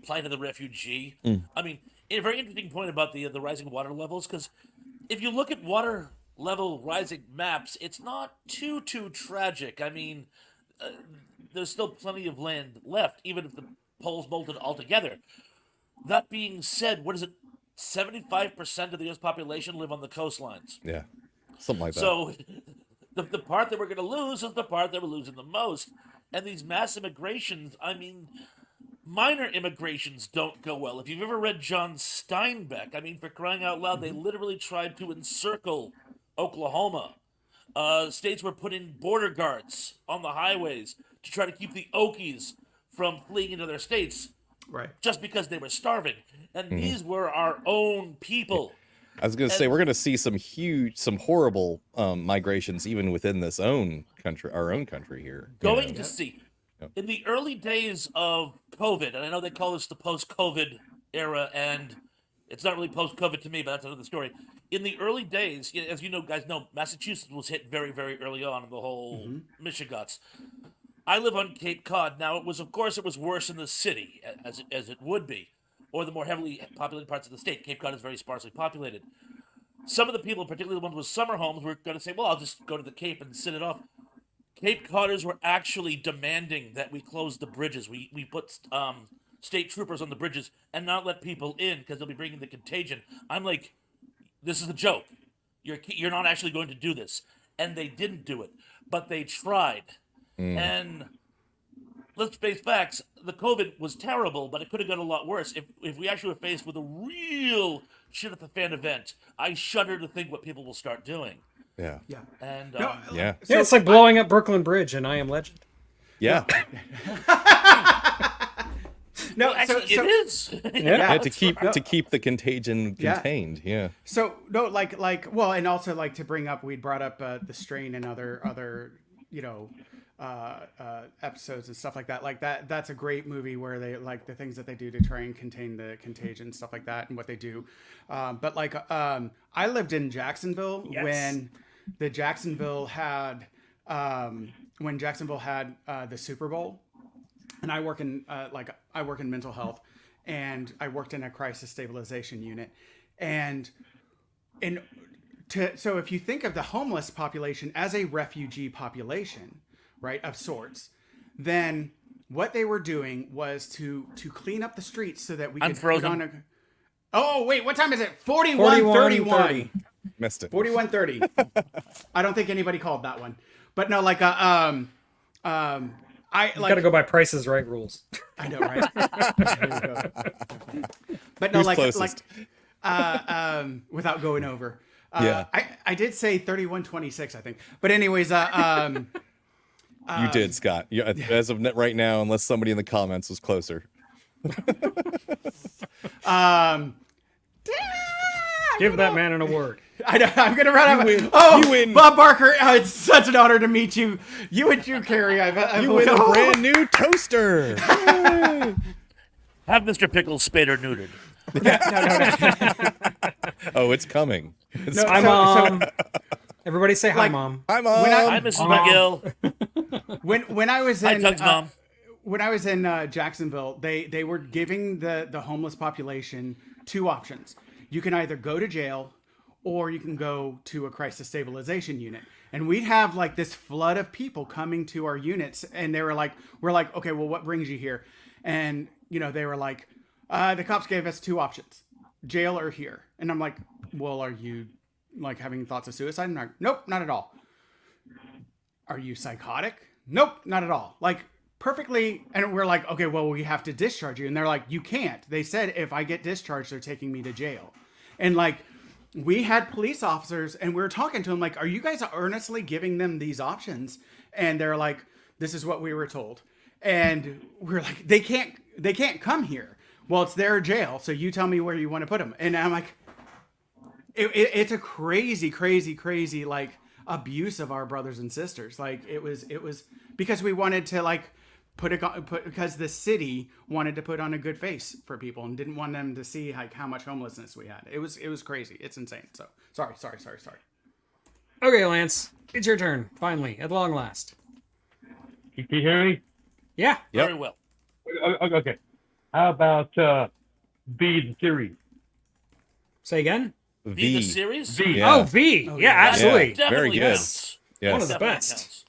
plight of the refugee. I mean, a very interesting point about the rising water levels, because if you look at water level rising maps, it's not too tragic. I mean, there's still plenty of land left, even if the poles molted altogether. That being said, what is it? 75% of the U.S. population live on the coastlines. Yeah, something like that. So the part that we're going to lose is the part that we're losing the most. And these mass immigrations, I mean, minor immigrations don't go well. If you've ever read John Steinbeck, I mean, for crying out loud, they literally tried to encircle Oklahoma. States were putting border guards on the highways to try to keep the Okies from fleeing into their states, right? Just because they were starving. And these were our own people. I was going to say we're going to see some horrible migrations even within this our own country here. Going to see. In the early days of COVID, and I know they call this the post-COVID era, and it's not really post-COVID to me, but that's another story. In the early days, as you know, guys know, Massachusetts was hit very, very early on in the whole Michigots. I live on Cape Cod. Now, it was worse in the city, as it would be, or the more heavily populated parts of the state. Cape Cod is very sparsely populated. Some of the people, particularly the ones with summer homes, were going to say, well, I'll just go to the Cape and sit it off. Cape Codders were actually demanding that we close the bridges. We put state troopers on the bridges and not let people in because they'll be bringing the contagion. I'm like, this is a joke. You're not actually going to do this. And they didn't do it. But they tried. And let's face facts, the COVID was terrible, but it could have gone a lot worse. If we actually were faced with a real shit at the fan event, I shudder to think what people will start doing. Yeah. Yeah. And Yeah. Yeah, it's like blowing up Brooklyn Bridge and I Am Legend. Yeah. No, actually, it is. Yeah. To keep the contagion contained. Yeah. So no, well, and also like to bring up, we'd brought up the strain and other episodes and stuff like that. Like that's a great movie where they like the things that they do to try and contain the contagion, stuff like that, and what they do. But like I lived in Jacksonville when Jacksonville had the Super Bowl. And I work in mental health, and I worked in a crisis stabilization unit, so if you think of the homeless population as a refugee population, right, of sorts, then what they were doing was to clean up the streets so that we could put on a. Oh wait, what time is it? 41:31. Missed it. 41:30. I don't think anybody called that one, but no, like I You gotta go by Price's Right rules. I know, right? But no, Who's closest? without going over. Yeah. I did say 31:26, I think. But anyways, You did, Scott. As of right now, unless somebody in the comments was closer. Give that man an award. I know, I'm gonna run out. win. Oh, You win. Bob Barker! It's such an honor to meet you. You and Drew Carey. You win a brand new toaster. Have Mr. Pickles spayed or neutered. No. Oh, it's coming. No, Hi, Mom. Everybody say hi, Like- Mom. Hi, Mom. Hi, Mrs. McGill. When I was Hi, in Tug's mom. when I was in Jacksonville, they were giving the homeless population two options. You can either go to jail or you can go to a crisis stabilization unit. And we'd have like this flood of people coming to our units, and we're like, okay, well, what brings you here? And they were like, the cops gave us two options, jail or here. And I'm like, well, are you like having thoughts of suicide? And I'm like, nope, not at all. Are you psychotic? Nope, not at all. Like perfectly. And we're like, okay, well, we have to discharge you. And they're like, you can't. They said, if I get discharged, they're taking me to jail. And like, we had police officers and we were talking to them like, are you guys earnestly giving them these options? And they're like, this is what we were told. And we're like, they can't come here. Well, it's their jail. So you tell me where you want to put them. And I'm like, it's a crazy, crazy, crazy, like abuse of our brothers and sisters. Like it was because we wanted to like because the city wanted to put on a good face for people and didn't want them to see like how much homelessness we had. It was crazy. It's insane. So sorry. Okay, Lance, it's your turn. Finally, at long last. Can you hear me? Yeah. Yep. Very well. Okay. How about the series? Say again. The series? V. Yeah. Oh, V. Oh, yeah, yeah. absolutely. Definitely Very good. counts. Yes. One of the Definitely best.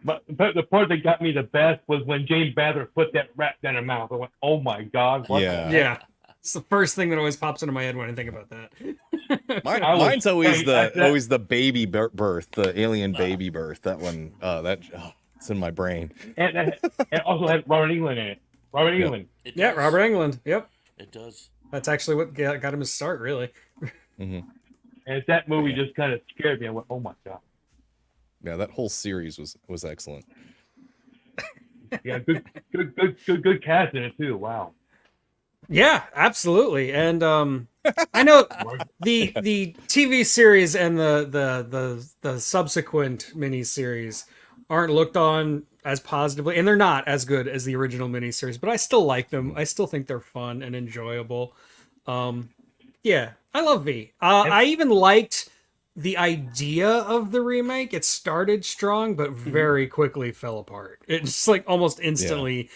counts. But the part that got me the best was when James Badger put that rat down her mouth. I went, oh my God. What Yeah. the Yeah. It's the first thing that always pops into my head when I think about that. Mine's always that- the baby birth, the alien baby birth. That one, it's in my brain. And it also had Robert England in it. Robert Yeah. England. It Yeah, does. Robert Englund. Yep. It does. That's actually what got him his start, really. And that movie just kind of scared me. I went, oh my God. Yeah, that whole series was excellent. Yeah, good cast in it too. Wow. Yeah, absolutely. And I know the TV series and the subsequent miniseries aren't looked on as positively, and they're not as good as the original miniseries, but I still like them. I still think they're fun and enjoyable. Yeah, I love V. I even liked the idea of the remake. It started strong, but very quickly fell apart. It just like almost instantly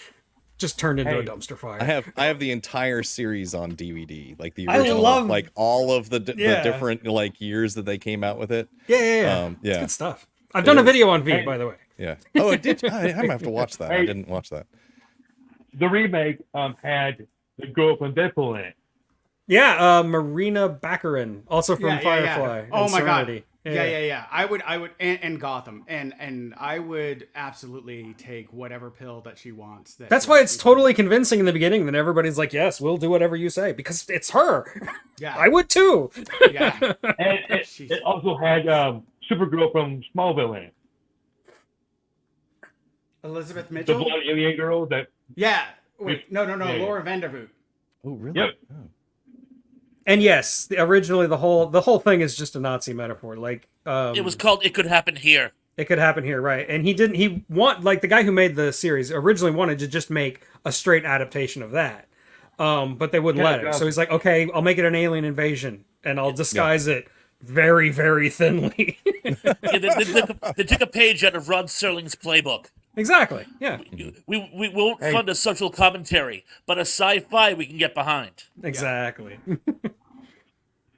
just turned into a dumpster fire. I have the entire series on DVD, like the I original, love- like all of the Yeah. different like years that they came out with it. Yeah. It's Yeah. good stuff. I've done a video on V, by the way. Yeah. Oh, I did. I might have to watch that. I Hey. didn't watch that. The remake had the girl from Deadpool in it. Yeah, Marina Baccarin, also from Yeah, yeah, Firefly. yeah. Oh and my Serenity. god. Yeah. I would, and Gotham, and I would absolutely take whatever pill that she wants. That's why it's totally convincing in the beginning. Then everybody's like, "Yes, we'll do whatever you say," because it's her. Yeah. I would too. Yeah. And it also had Supergirl from Smallville in it. Elizabeth The Mitchell. blonde alien girl that. Yeah. Wait. No. Yeah, yeah. Laura Vandervoot. Oh, really? Yep. Oh. And yes, originally the whole thing is just a Nazi metaphor. Like It was called "It Could Happen Here." it could happen here, right? And the guy who made the series originally wanted to just make a straight adaptation of that, but they wouldn't let him. So he's like, okay, I'll make it an alien invasion, and I'll disguise it very, very thinly. They took a page out of Rod Serling's playbook. Exactly. Yeah. We won't fund a social commentary, but a sci-fi we can get behind. Exactly.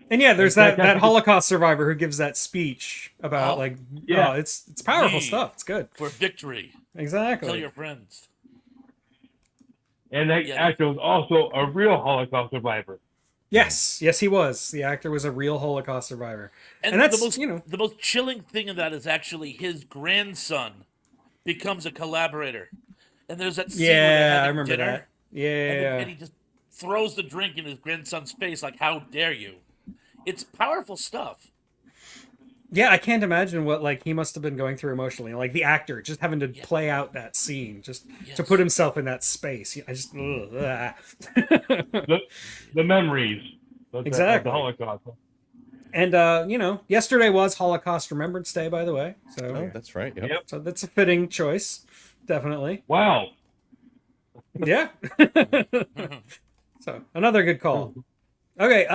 And yeah, there's that Holocaust survivor who gives that speech about it's powerful stuff. It's good. For victory. Exactly. Tell your friends. And that actor was also a real Holocaust survivor. Yes, he was. The actor was a real Holocaust survivor. And that's, the most chilling thing of that is actually his grandson becomes a collaborator. And there's that scene where they're having I remember dinner, that. Yeah. and he just throws the drink in his grandson's face like, how dare you? It's powerful stuff. Yeah, I can't imagine what he must have been going through emotionally. Like the actor just having to play out that scene, just to put himself in that space. I just The memories. Exactly. The Holocaust. And yesterday was Holocaust Remembrance Day, by the way. So that's right. Yep. So that's a fitting choice, definitely. Wow. Yeah. So another good call. Okay,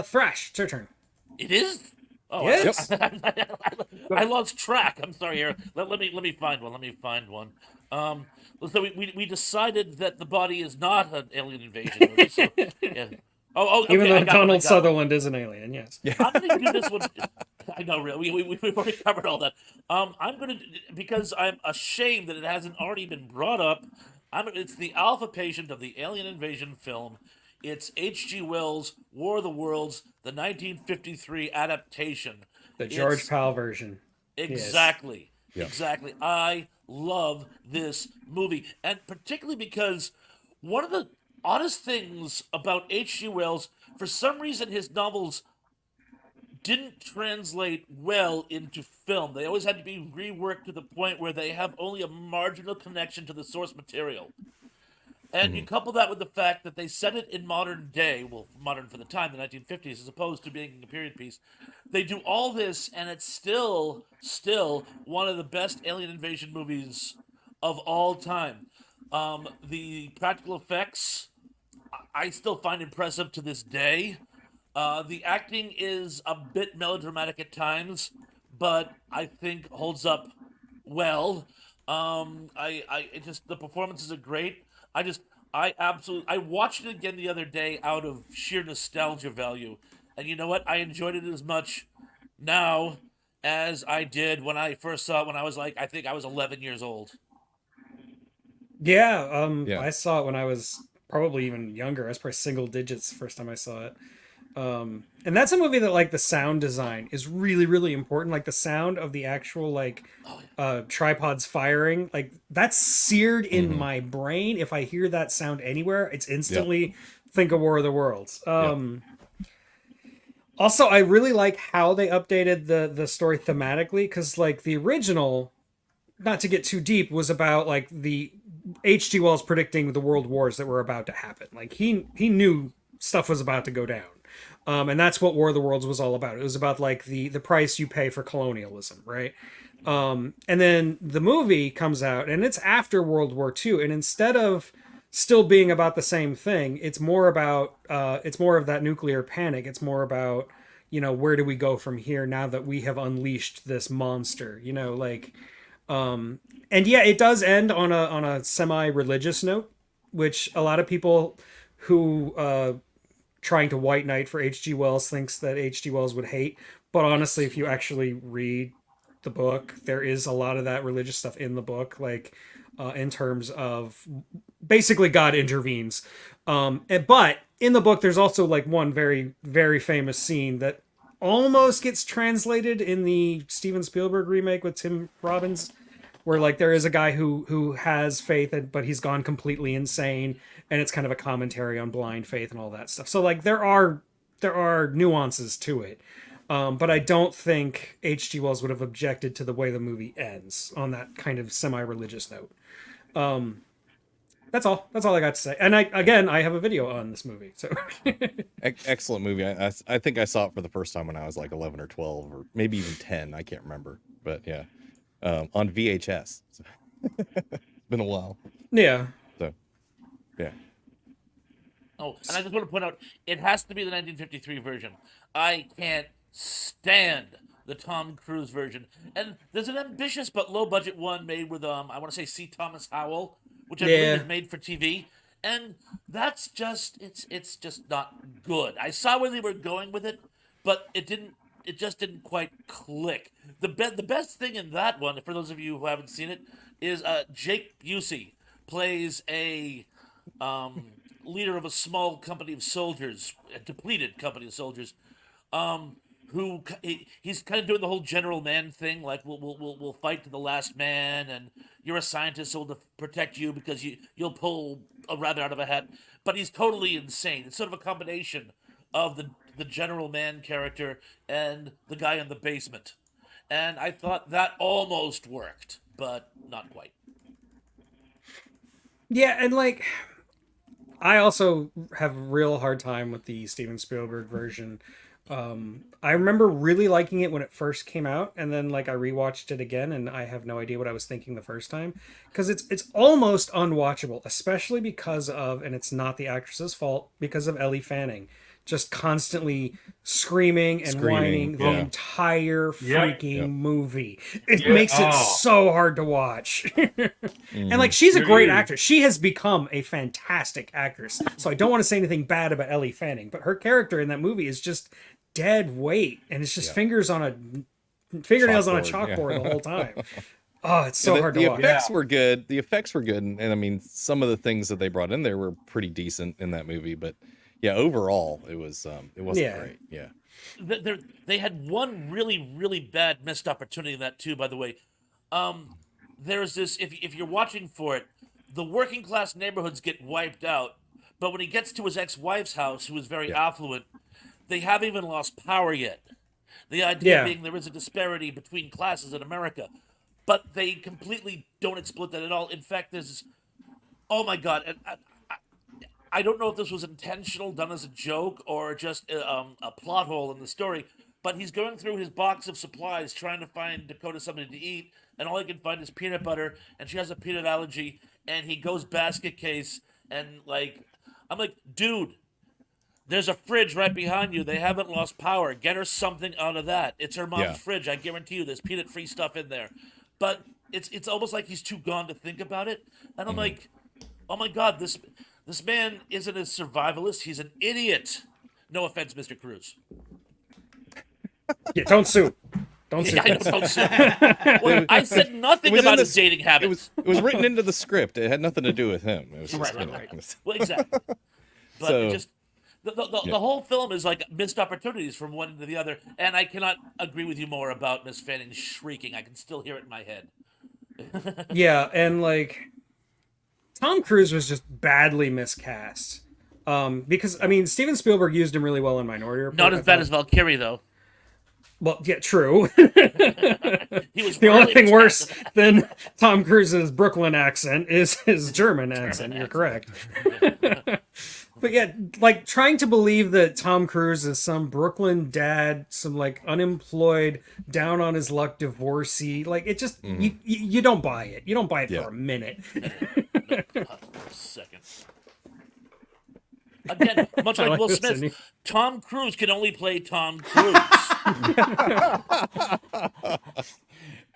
Thrash, it's your turn. It is? Oh, yes. I lost track. I'm sorry here. Let me find one. So we decided that the body is not an alien invasion movie. So, yeah. Okay, Even though Donald Sutherland is an alien, yes. Yeah. I'm gonna do this one. I know, really. We've already covered all that. I'm gonna, because I'm ashamed that it hasn't already been brought up. It's the alpha patient of the alien invasion film. It's H.G. Wells' War of the Worlds, the 1953 adaptation. The George Powell version. Exactly. Yes. Exactly. I love this movie. And particularly because one of the oddest things about H.G. Wells, for some reason his novels didn't translate well into film. They always had to be reworked to the point where they have only a marginal connection to the source material. And you couple that with the fact that they set it in modern day, well, modern for the time, the 1950s, as opposed to being a period piece. They do all this, and it's still one of the best alien invasion movies of all time. The practical effects, I still find impressive to this day. The acting is a bit melodramatic at times, but I think holds up well. The performances are great. I watched it again the other day out of sheer nostalgia value. And you know what? I enjoyed it as much now as I did when I first saw it when I was I think I was 11 years old. Yeah, I saw it when I was probably even younger. I was probably single digits the first time I saw it. And that's a movie that the sound design is really, really important. Like the sound of the actual tripods firing, that's seared in my brain. If I hear that sound anywhere, it's instantly think of War of the Worlds. Also, I really like how they updated the story thematically, because the original, not to get too deep, was about the H.G. Wells predicting the world wars that were about to happen. Like he knew stuff was about to go down. And that's what War of the Worlds was all about. It was about like the price you pay for colonialism, right? And then the movie comes out and it's after World War II, and instead of still being about the same thing, it's more about it's more of that nuclear panic. It's more about, you know, where do we go from here now that we have unleashed this monster, you know, like and yeah, it does end on a semi-religious note, which a lot of people who trying to white knight for H.G. Wells thinks that H.G. Wells would hate. But honestly, if you actually read the book, there is a lot of that religious stuff in the book, like in terms of basically God intervenes. But in the book, there's also like one very, very famous scene that almost gets translated in the Steven Spielberg remake with Tim Robbins, where like there is a guy who has faith, but he's gone completely insane, and it's kind of a commentary on blind faith and all that stuff. So like there are nuances to it, but I don't think H.G. Wells would have objected to the way the movie ends on that kind of semi-religious note. That's all I got to say. And I have a video on this movie. So Excellent movie. I think I saw it for the first time when I was like 11 or 12 or maybe even 10. I can't remember, but yeah. On VHS. It's been a while. Yeah. So, yeah. Oh, and I just want to point out, it has to be the 1953 version. I can't stand the Tom Cruise version. And there's an ambitious but low-budget one made with, I want to say C. Thomas Howell, which I believe is made for TV. And that's just, it's just not good. I saw where they were going with it, but it just didn't quite click. The best thing in that one, for those of you who haven't seen it, is Jake Busey plays a leader of a small company of soldiers, a depleted company of soldiers, he's kind of doing the whole general man thing, like we'll fight to the last man, and you're a scientist, so we'll protect you because you'll pull a rabbit out of a hat. But he's totally insane. It's sort of a combination of the general man character and the guy in the basement. And I thought that almost worked, but not quite. Yeah, and like I also have a real hard time with the Steven Spielberg version. I remember really liking it when it first came out, and then like I rewatched it again, and I have no idea what I was thinking the first time, because it's almost unwatchable, especially because of, and it's not the actress's fault, because of Ellie Fanning just constantly screaming and whining the entire freaking movie. It makes it so hard to watch. And like, she's a great actress. She has become a fantastic actress. So I don't want to say anything bad about Ellie Fanning, but her character in that movie is just dead weight, and it's just fingernails on a chalkboard the whole time. Oh, it's so hard to watch. The effects were good. The effects were good, and I mean, some of the things that they brought in there were pretty decent in that movie, but yeah, overall, it wasn't great. Yeah. They had one really, really bad missed opportunity in that too, by the way. There's this, if you're watching for it, the working class neighborhoods get wiped out, but when he gets to his ex-wife's house, who is very affluent, they haven't even lost power yet. The idea being there is a disparity between classes in America, but they completely don't exploit that at all. In fact, there's, oh my God, I don't know if this was intentional, done as a joke, or just a plot hole in the story, but he's going through his box of supplies trying to find Dakota something to eat, and all he can find is peanut butter, and she has a peanut allergy, and he goes basket case, and like, I'm like, dude, there's a fridge right behind you. They haven't lost power. Get her something out of that. It's her mom's fridge. I guarantee you there's peanut-free stuff in there. But it's almost like he's too gone to think about it, and I'm like, oh my God, this man isn't a survivalist. He's an idiot. No offense, Mr. Cruz. Yeah, don't sue. Don't sue. Don't sue. Well, I said nothing about his dating habits. It was written into the script. It had nothing to do with him. It was just, right. Well, exactly. But it just the whole film is like missed opportunities from one to the other, and I cannot agree with you more about Miss Fanning shrieking. I can still hear it in my head. Yeah, and like, Tom Cruise was just badly miscast. Because I mean, Steven Spielberg used him really well in Minority Report. Not as bad as Valkyrie, though. Well, yeah, true. He was The only really thing upset worse with that. than Tom Cruise's Brooklyn accent is his German accent. You're correct. But yeah, like trying to believe that Tom Cruise is some Brooklyn dad, some like unemployed, down on his luck divorcee, like it just you don't buy it. You don't buy it Yeah. for a minute. Second. Again, much I like like Will this, Smith, Sydney. Tom Cruise can only play Tom Cruise.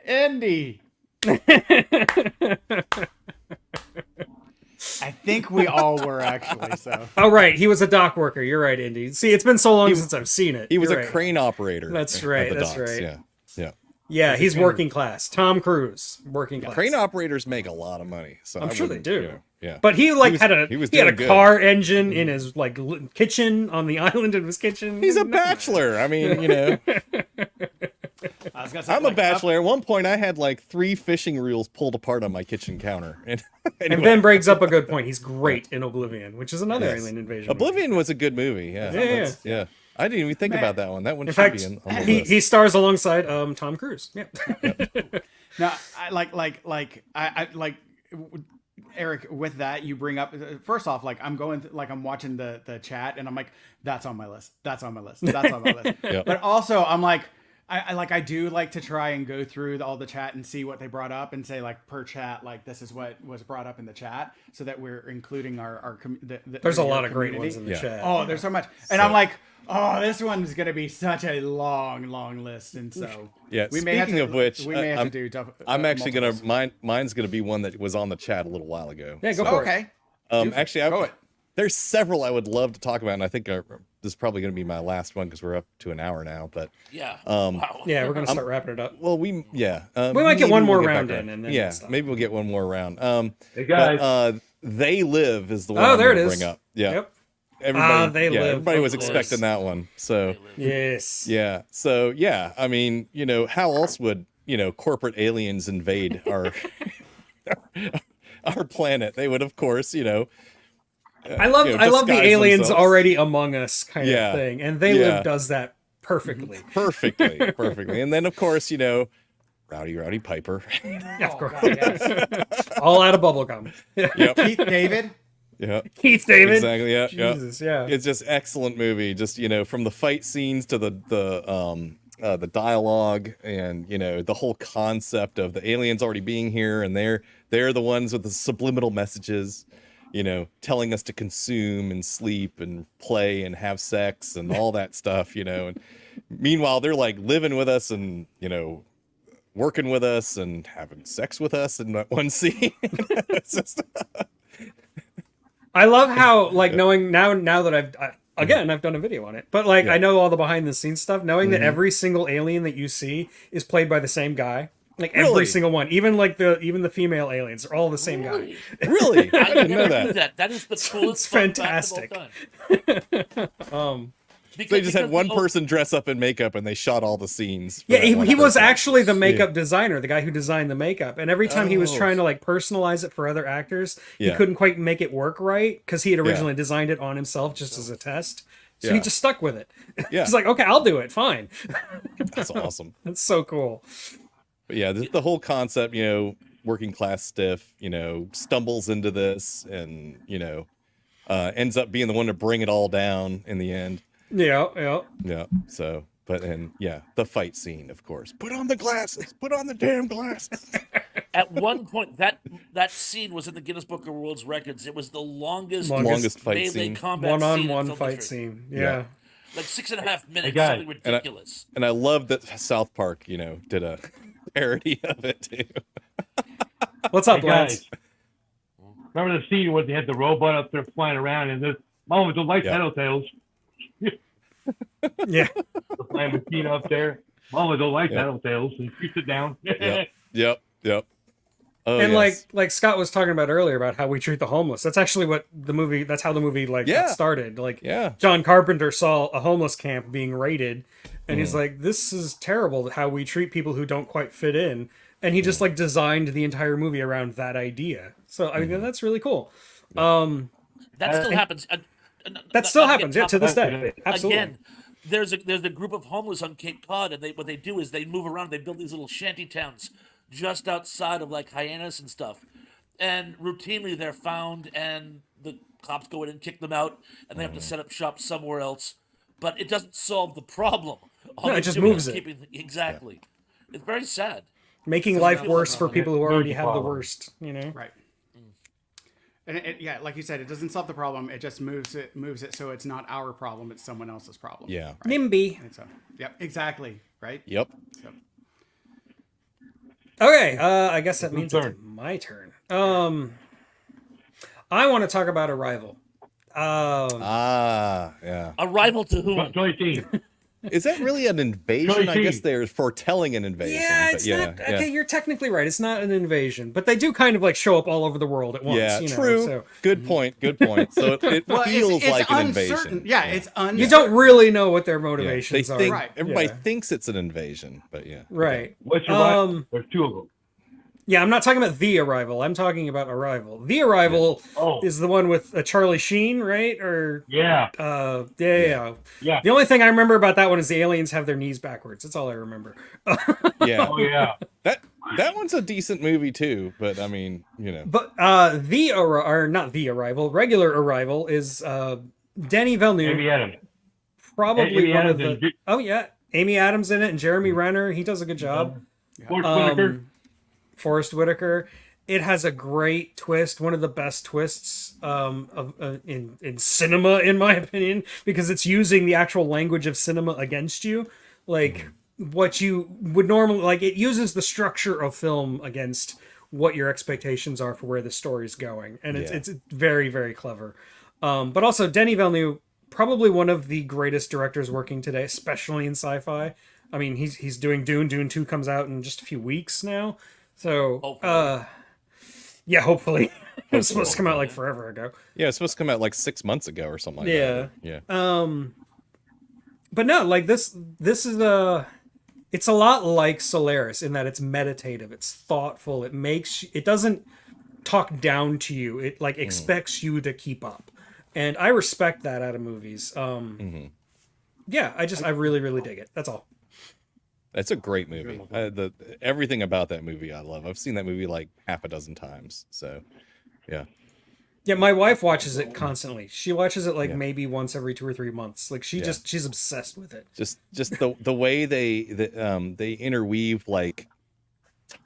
Indy. I think we all were actually. So Oh right, he was a dock worker. You're right, Indy. See, it's been so long since I've seen it. He was You're a right. crane operator. That's at right, the that's docks. right. Yeah, yeah. Yeah, he's working class. Tom Cruise, working class. Crane operators make a lot of money. So I'm I sure they wouldn't, do. you know, yeah. But he like was- had a he was he had a doing good. car engine in his like kitchen on the island in his kitchen. He's a Never mind. bachelor. I mean, you know, I was gonna say, I'm a like, bachelor. At one point, I had like 3 fishing reels pulled apart on my kitchen counter. And And anyway, Ben brings up a good point. He's great in Oblivion, which is another Yes. alien invasion. Oblivion was a good movie. Yeah, Yeah, that's- yeah. I didn't even think Man. about that one. That one In should fact, be on the he, list. he stars alongside Tom Cruise. Yeah. No, I like Eric, with that you bring up, first off, like I'm watching the chat and I'm like, that's on my list. That's on my list. That's on my list. Yep. But also I'm like, I do like to try and go through all the chat and see what they brought up and say like per chat, like this is what was brought up in the chat so that we're including the There's a your lot of great community. ones in the Yeah. chat. Oh, there's so much. And I'm like, oh, this one's going to be such a long list. And so Yeah, we may have speaking to, of which, we may have I'm- to do I'm actually gonna multiples. mine's gonna be one that was on the chat a little while ago. Yeah, go Oh, for it. okay. Actually, Go it. there's several I would love to talk about, and I think this is probably going to be my last one because we're up to an hour now. But Yeah. Um, Wow. Yeah, we're gonna start wrapping it up. well, We might get maybe one more get round back in, up. and then yeah, stop. maybe we'll get one more round. Hey guys, They Live is the one Oh, I'm there gonna it is. bring up. Yeah, Yep. everybody. They yeah, Live, everybody of was course. expecting that one. So Yes. yeah, so yeah, I mean, you know, how else would corporate aliens invade our our planet? They would, of course, I love the disguise aliens themselves. already among us kind Yeah. of thing, and They Yeah. Live does that perfectly. perfectly. And then of course, Rowdy Piper. Of course. God, yes. All out of bubblegum. Yep. Keith David. Yeah. Keith David. Exactly. Yeah. Yeah. Jesus, yeah. It's just excellent movie. Just from the fight scenes to the dialogue and the whole concept of the aliens already being here and they're the ones with the subliminal messages, telling us to consume and sleep and play and have sex and all that stuff, and meanwhile they're like living with us and working with us and having sex with us in that one scene. It's just I love how knowing now that I've done a video on it, but Yeah. I know all the behind the scenes stuff, knowing that every single alien that you see is played by the same guy. Like Really? every single one, even the female aliens are all the same guy. really, I I didn't know never knew that. that. That is the coolest. It's fun fact of fantastic. all time. So they just had Because- one person dress up in makeup and they shot all the scenes. for Yeah, that one he was person. actually the makeup designer, the guy who designed the makeup. And every time he was Oh. trying to personalize it for other actors, he Yeah. couldn't quite make it work right because he had originally designed it on himself just as a test. So he Yeah. just stuck with it. Yeah, He's like, okay, I'll do it. Fine. that's awesome. That's so cool. But yeah, the whole concept, working class stiff, stumbles into this and ends up being the one to bring it all down in the end. Yeah. Yeah. So, but and yeah, the fight scene, of course. Put on the glasses. Put on the damn glasses. At one point, that scene was in the Guinness Book of World Records. It was the longest Longest fight melee scene. combat scene in One-on-one film fight history. scene. Yeah. Yeah. Like 6.5 minutes, guys. something ridiculous. And I love that South Park, did a parody of it too. What's up, hey Lance? guys. Remember the scene where they had the robot up there flying around and this mom with the light Yeah. tattletales Yeah. the flying machine up there. Mom with the light Yeah. tattletales and shoots it down. Yep. Oh, And yes. like Scott was talking about earlier about how we treat the homeless. That's actually that's how the movie Yeah. got started. Yeah. John Carpenter saw a homeless camp being raided and Mm. he's like, this is terrible how we treat people who don't quite fit in. And he Mm. just designed the entire movie around that idea. So I Mm-hmm. mean that's really cool. That still happens. That still happens, yeah, to this day. Absolutely. Again, there's a group of homeless on Cape Cod, and what they do is they move around. They build these little shanty towns just outside of like Hyannis and stuff, and routinely they're found, and the cops go in and kick them out, and they have to set up shop somewhere else. But it doesn't solve the problem. All No, they it just do moves is it. Exactly. It's very sad. Making life worse for people who already have the worst, you know? Right. And yeah, like you said, it doesn't solve the problem. It just moves it so it's not our problem. It's someone else's problem. Yeah. Right? NIMBY. And so, yep, exactly. Right. Yep. So, Okay, I guess that means it's turn? my turn. I want to talk about Arrival. Yeah. Arrival to whom? Johnny Dean. Is that really an invasion? Johnny I Dean. guess they're foretelling an invasion. Yeah, but it's yeah, not. Okay, you're technically right. It's not an invasion, but they do kind of like show up all over the world at once. Yeah, you know, true. So. Good point. Good point. So it well, feels it's like an uncertain. invasion. Yeah, it's uncertain. You don't really know what their Yeah. motivations They are. think Right. everybody Yeah. thinks it's an invasion, but yeah. Right. What's your right? There's two of them. Yeah, I'm not talking about The Arrival. I'm talking about Arrival. The Arrival Oh, is the one with Charlie Sheen, right? Or yeah. yeah. Yeah. The only thing I remember about that one is the aliens have their knees backwards. That's all I remember. Yeah. Oh, yeah. That one's a decent movie too, but I mean, you know. But not The Arrival, regular Arrival is Denny Villeneuve, Amy Adams. probably Amy one of Adams the. Oh yeah, Amy Adams in it and Jeremy Renner. He does a good job. Forrest Whitaker. Forrest Whitaker. It has a great twist, one of the best twists in cinema, in my opinion, because it's using the actual language of cinema against you. Like what you would normally like, it uses the structure of film against what your expectations are for where the story's going, and it's very, very clever. But also Denis Villeneuve, probably one of the greatest directors working today, especially in sci-fi. I mean, he's doing Dune. Dune 2 comes out in just a few weeks now. So, Hopefully. yeah, hopefully. It was supposed to come out like forever ago. Yeah, it's supposed to come out like 6 months ago or something like that. Yeah. But no, like this is it's a lot like Solaris in that it's meditative, it's thoughtful, it doesn't talk down to you. It like expects you to keep up. And I respect that out of movies. Yeah, I really, really dig it. That's all. That's a great movie. Everything about that movie I love. I've seen that movie like half a dozen times. So, yeah. Yeah, my wife watches it constantly. She watches it like maybe once every 2 or 3 months. Like she's obsessed with it. Just the way they interweave like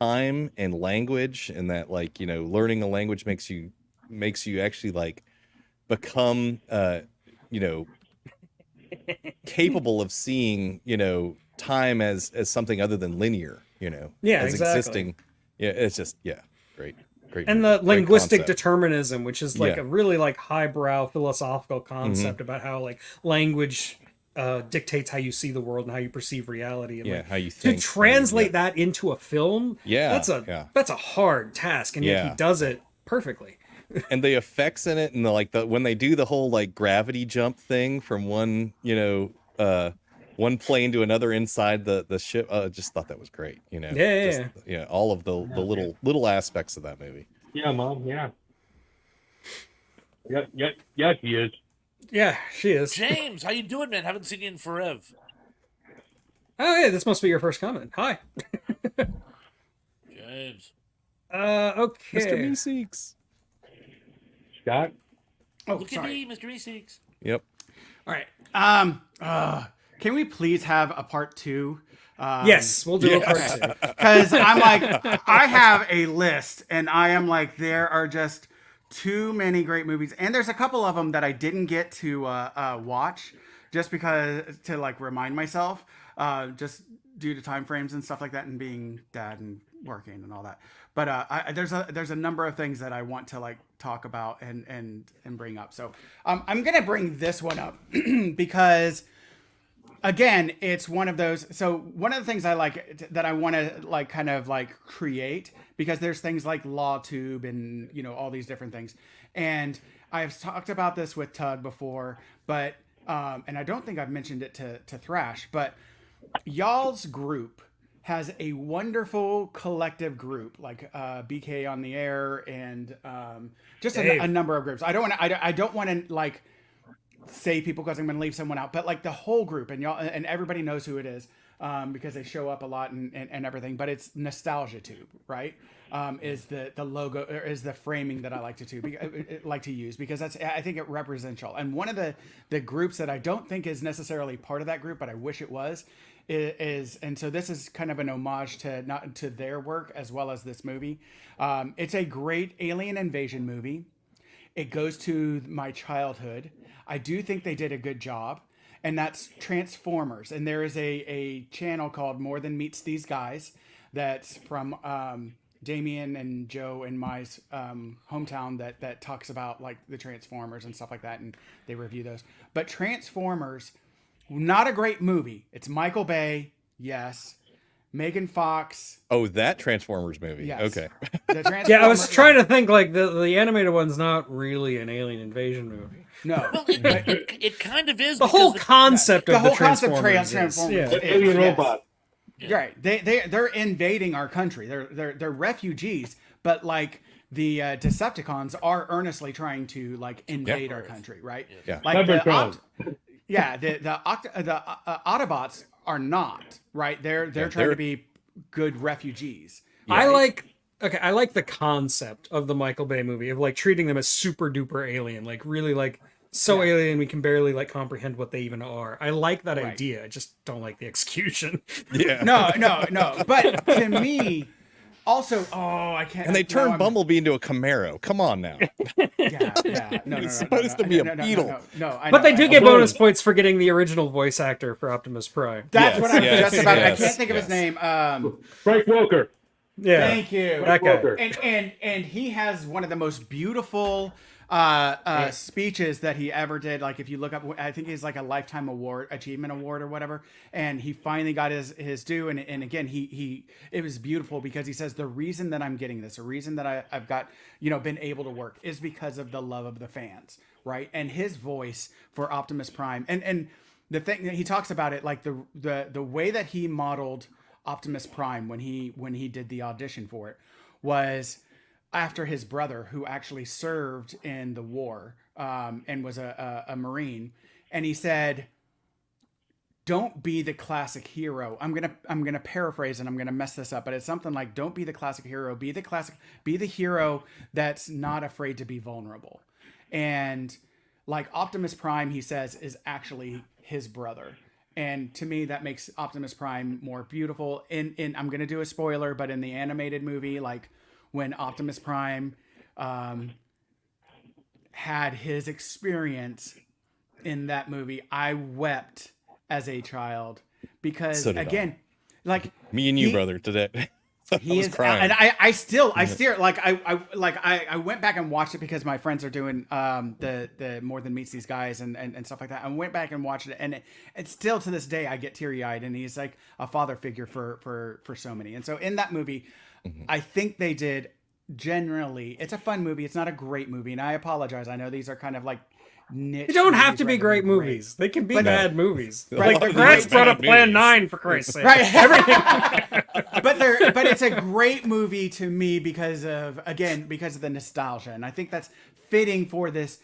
time and language, and that like, you know, learning a language makes you actually like become you know, capable of seeing, you know, time as something other than linear, you know, as exactly. existing. Yeah, it's just great. And movie, the linguistic great concept. determinism, which is like a really like highbrow philosophical concept about how like language dictates how you see the world and how you perceive reality. And like, how you to think. translate that into a film, that's a hard task, and yet he does it perfectly. And the effects in it, and when they do the whole like gravity jump thing from one, you know, one plane to another inside the ship, just thought that was great. You know, all of the little aspects of that movie. Yeah, Mom. Yeah. Yeah, she is. Yeah, she is. James, how you doing, man? Haven't seen you in forever. Oh yeah, this must be your first comment. Hi. James. Okay. Mr. Meeseeks. Scott. oh, Look sorry. at me, Mr. Meeseeks. Yep. All right. Can we please have a part 2? Yes, we'll do a part 2. Because I'm like, I have a list, and I am like, there are just too many great movies, and there's a couple of them that I didn't get to watch, just because to like remind myself, just due to time frames and stuff like that, and being dad and working and all that. But there's a number of things that I want to like talk about and bring up. So I'm gonna bring this one up because. Again, it's one of those. So one of the things I like that I want to like kind of like create, because there's things like LawTube and, you know, all these different things. And I've talked about this with Tug before, but and I don't think I've mentioned it to Thrash, but y'all's group has a wonderful collective group like BK on the Air and just a number of groups. I don't want to like say people because I'm going to leave someone out, but like the whole group and y'all and everybody knows who it is because they show up a lot and everything. But it's Nostalgia Tube, right? Is the logo or is the framing that I like to use because that's I think it represents y'all. And one of the groups that I don't think is necessarily part of that group, but I wish it was, is and so this is kind of an homage to their work as well as this movie. It's a great alien invasion movie. It goes to my childhood. I do think they did a good job, and that's Transformers. And there is a channel called More Than Meets These Guys that's from Damien and Joe and my hometown that talks about like the Transformers and stuff like that, and they review those. But Transformers, not a great movie. It's Michael Bay, yes. Megan Fox. Oh, that Transformers movie. Yes. Okay. Yeah, I was trying to think like the animated one's not really an alien invasion movie. No, Well, it kind of is. The whole concept of the Transformers. Transformers. Yeah. Alien robot. Right. They're invading our country. They're refugees, but like the Decepticons are earnestly trying to like invade our country, right? Yeah. Like the Cybertron. Autobots are not, right? They're trying to be good refugees. I like the concept of the Michael Bay movie of like treating them as super duper alien, like really like so alien we can barely like comprehend what they even are. I like that idea. I just don't like the execution. Yeah. No. But to me, also, I can't. And they turned Bumblebee into a Camaro. Come on now. Yeah. No. It's supposed to be a beetle. No, I know, But they do I know. get bonus points for getting the original voice actor for Optimus Prime. That's what I'm Yes, just about. yes, I can't think of his name. Frank Welker. Yeah. Thank you. That guy. Welker. And he has one of the most beautiful speeches that he ever did. Like if you look up, I think he's like a lifetime achievement award or whatever. And he finally got his due. And again, it was beautiful because he says the reason that I'm getting this, the reason that I've got, been able to work is because of the love of the fans. Right. And his voice for Optimus Prime and the thing that he talks about it, like the way that he modeled Optimus Prime when he did the audition for it was after his brother, who actually served in the war and was a Marine, and he said, "Don't be the classic hero." I'm gonna paraphrase and I'm gonna mess this up, but it's something like, "Don't be the classic hero. Be the hero that's not afraid to be vulnerable." And like Optimus Prime, he says, is actually his brother. And to me, that makes Optimus Prime more beautiful. In I'm gonna do a spoiler, but in the animated movie, like when Optimus Prime had his experience in that movie, I wept as a child because So did again, like Me and you, brother, today. he is, crying. and I still like I went back and watched it because my friends are doing the More Than Meets These Guys and stuff like that. I went back and watched it, and it's still to this day I get teary eyed, and he's like a father figure for so many. And so in that movie, I think they did generally. It's a fun movie. It's not a great movie, and I apologize. I know these are kind of like niche. They don't have movies to be rather great than movies. They can be bad movies. Right, Like the they're Grats great brought up bad Plan movies. 9 for Christ's sake. Right. but it's a great movie to me because of the nostalgia, and I think that's fitting for this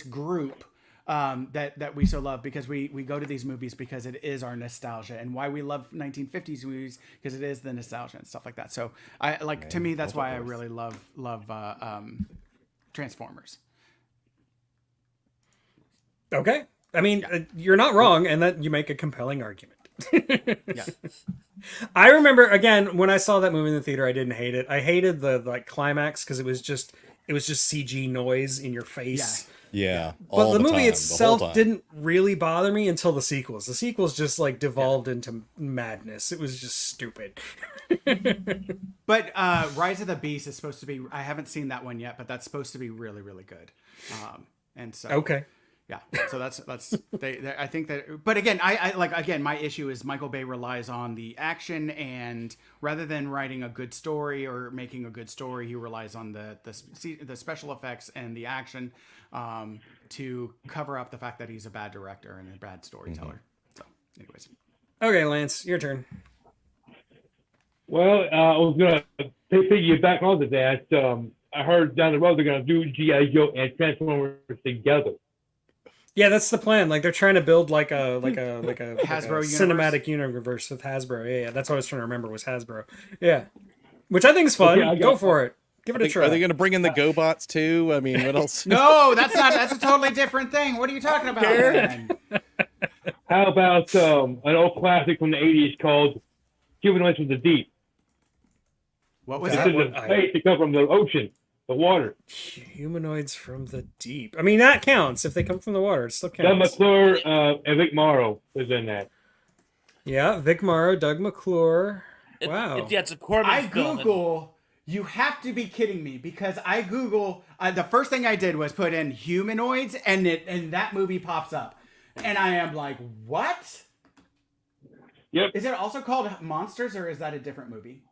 group that we so love, because we go to these movies because it is our nostalgia, and why we love 1950s movies because it is the nostalgia and stuff like that. So to me, that's why I really love Transformers. Okay. I mean, you're not wrong, and that you make a compelling argument. Yeah. I remember again when I saw that movie in the theater, I didn't hate it. I hated the like climax because it was just CG noise in your face. Yeah. But the movie time, the whole itself time. didn't really bother me until the sequels. The sequels just like devolved into madness. It was just stupid. But Rise of the Beast is supposed to be. I haven't seen that one yet, but that's supposed to be really, really good. And so Okay. yeah, so that's they I think that. But again, I like again, my issue is Michael Bay relies on the action, and rather than writing a good story or making a good story, he relies on the special effects and the action to cover up the fact that he's a bad director and a bad storyteller. So, anyways. Okay, Lance, your turn. Well, I was gonna piggyback onto that. I heard down the road they're gonna do G.I. Joe and Transformers together. Yeah, that's the plan. Like they're trying to build Hasbro cinematic universe with Hasbro. Yeah, that's what I was trying to remember was Hasbro. Yeah, which I think is fun. Okay, I Go got- for it. Give it a try. Are they going to bring in the GoBots too? I mean, what else? No, that's not. That's a totally different thing. What are you talking about? Man? How about an old classic from the '80s called "Humanoids from the Deep"? What was That It's that? in the space. They come from the ocean, the water. Humanoids from the deep. I mean, that counts. If they come from the water, it still Doug counts. McClure and Vic Morrow is in that. Yeah, Vic Morrow, Doug McClure. Wow. It's a Corman I film. Google. You have to be kidding me because I Google. The first thing I did was put in humanoids, and that movie pops up, and I am like, what? Yep. Is it also called Monsters, or is that a different movie?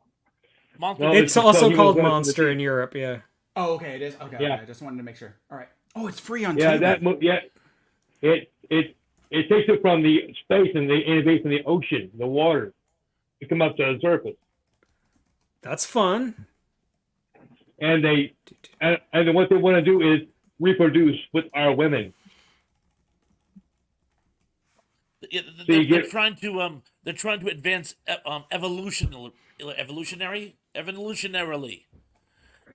Monster. No, It's so also he called was going to Monster the- in Europe. Yeah. Oh, okay, it is. Okay, Yeah. okay, I just wanted to make sure. All right. Oh, it's free on Yeah, Tubi. that yeah, it takes it from the space and they innovate from the ocean, the water, to come up to the surface, That's fun. and then what they want to do is reproduce with our women. They're trying to advance evolutionarily,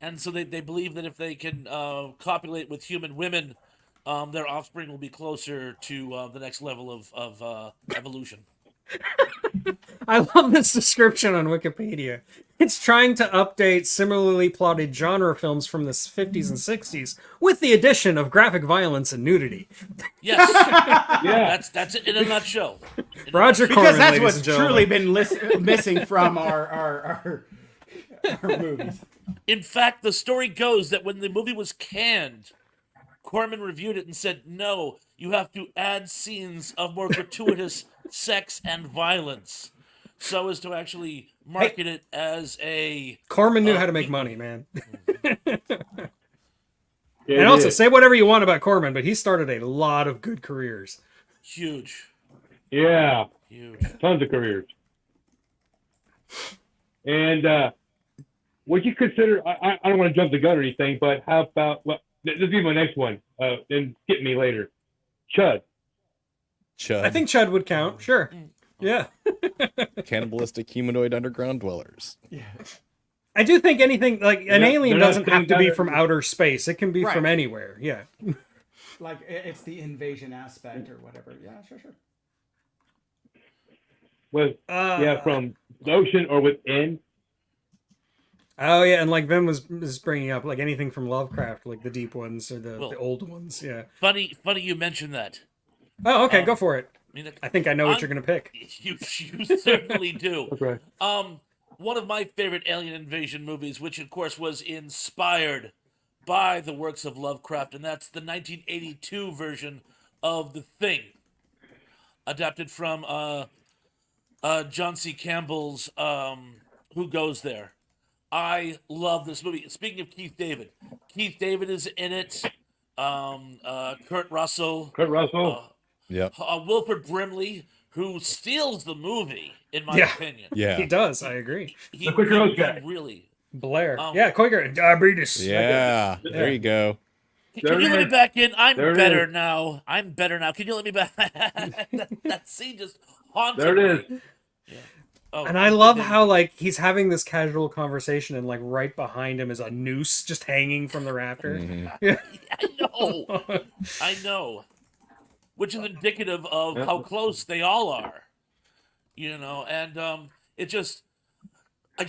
and so they believe that if they can copulate with human women, their offspring will be closer to the next level of evolution. I love this description on Wikipedia. It's trying to update similarly plotted genre films from the 50s and 60s with the addition of graphic violence and nudity. Yes, Yeah, that's it in a nutshell. Roger because Corman, that's ladies what's and gentlemen. truly been missing from our movies. In fact, the story goes that when the movie was canned, Corman reviewed it and said, "No, you have to add scenes of more gratuitous sex and violence, so as to actually market it as a." Corman knew how to make money, man. Yeah, And it also, is. say whatever you want about Corman, but he started a lot of good careers. Huge. Yeah, tons of careers. And would you consider? I don't want to jump the gun or anything, but how about? Well, this will be my next one. Then skip me later. C.H.U.D. C.H.U.D. I think Chud would count. Sure. Yeah. Cannibalistic humanoid underground dwellers. Yeah. I do think anything like an They're alien not doesn't have to be saying from outer space. It can be from Right. anywhere. Yeah. Like it's the invasion aspect or whatever. Yeah, sure. With from the ocean or within. Oh yeah, and like Vim was bringing up like anything from Lovecraft, like the deep ones or the Well- old ones. Yeah. Funny you mentioned that. Oh, okay, go for it. I mean, I think I know what you're gonna pick. you certainly do. Okay. One of my favorite alien invasion movies, which of course was inspired by the works of Lovecraft, and that's the 1982 version of The Thing, adapted from John C. Campbell's Who Goes There. I love this movie. Speaking of Keith David is in it. Kurt Russell. Yep. Wilford Brimley, who steals the movie, in my Yeah. opinion. Yeah. He does. I agree. He, The Quick Rose he guy. really. Blair. Oh. Yeah, Quaker. Diabetes. Yeah. There you go. Can you let me is. back in? I'm There it better is. now. I'm better now. Can you let me back? that scene just haunted There it me. is. Yeah. Oh, And I love how like he's having this casual conversation and like right behind him is a noose just hanging from the rafter. I know. Which is indicative of how close they all are. You know, and it just I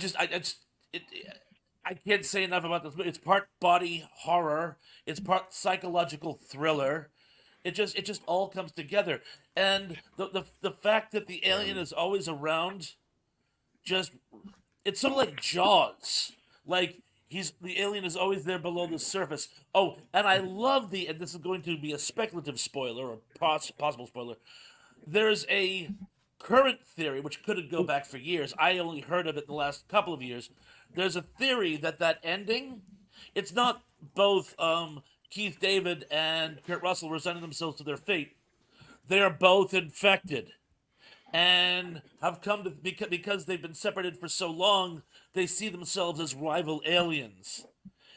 can't say enough about this movie. It's part body horror, it's part psychological thriller. It just all comes together. And the fact that the alien is always around, it's sort of like Jaws. Like the alien is always there below the surface. Oh, and I love and this is going to be a speculative spoiler or possible spoiler. There's a current theory, which could go back for years. I only heard of it in the last couple of years. There's a theory that ending, it's not both Keith David and Kurt Russell resigning themselves to their fate. They are both infected and have come to, because they've been separated for so long, they see themselves as rival aliens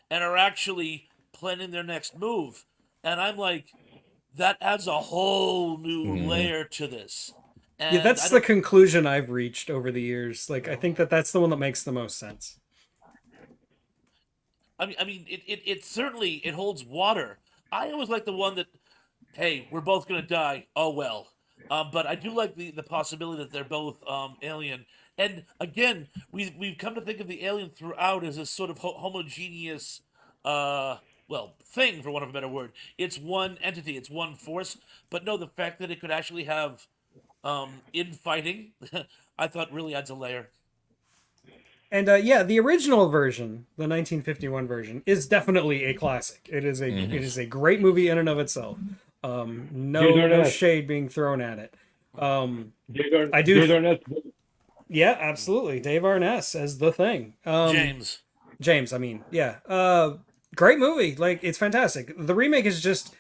and are actually planning their next move. And I'm like, that adds a whole new Mhm. layer to this. And Yeah, that's the conclusion I've reached over the years. Like, I think that's the one that makes the most sense. I mean, it certainly it holds water. I always like the one that, hey, we're both gonna die. Oh well. But I do like the possibility that they're both alien. And again, we've come to think of the alien throughout as a sort of homogeneous, well, thing for want of a better word. It's one entity, it's one force. But no, the fact that it could actually have infighting, I thought really adds a layer. And yeah, the original version, the 1951 version, is definitely a classic. It is a great movie in and of itself. No shade being thrown at it. I do. Yeah, absolutely. Dave Arness as the Thing. James, I mean, yeah. Great movie. Like, it's fantastic. The remake is just,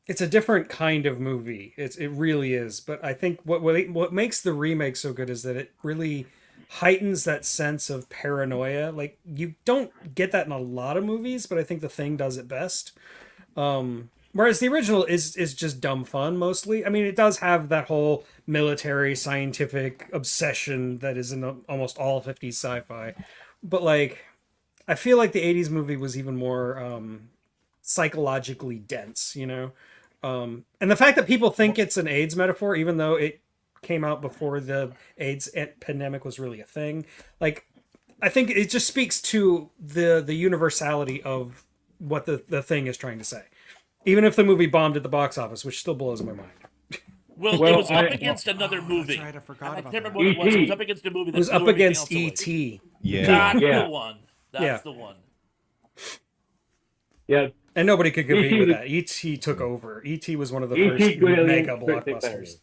it's a different kind of movie. It really is. But I think what makes the remake so good is that it really heightens that sense of paranoia. Like, you don't get that in a lot of movies, but I think The Thing does it best. Whereas the original is just dumb fun mostly. I mean, it does have that whole military scientific obsession that is in almost all 50s sci-fi. But like, I feel like the 80s movie was even more psychologically dense, you know? And the fact that people think it's an AIDS metaphor, even though it came out before the AIDS pandemic was really a thing, like, I think it just speaks to the universality of what the Thing is trying to say. Even if the movie bombed at the box office, which still blows my mind. Well, it was up against another movie. That's right, I forgot I about can't that. remember what it was. It was up against a movie that It was blew up everything against else away. E.T. Yeah. That's Yeah. the one. That's the one. Yeah. And nobody could compete E.T. with was- that. E.T. took over. E.T. was one of the E.T. first really mega took the blockbusters.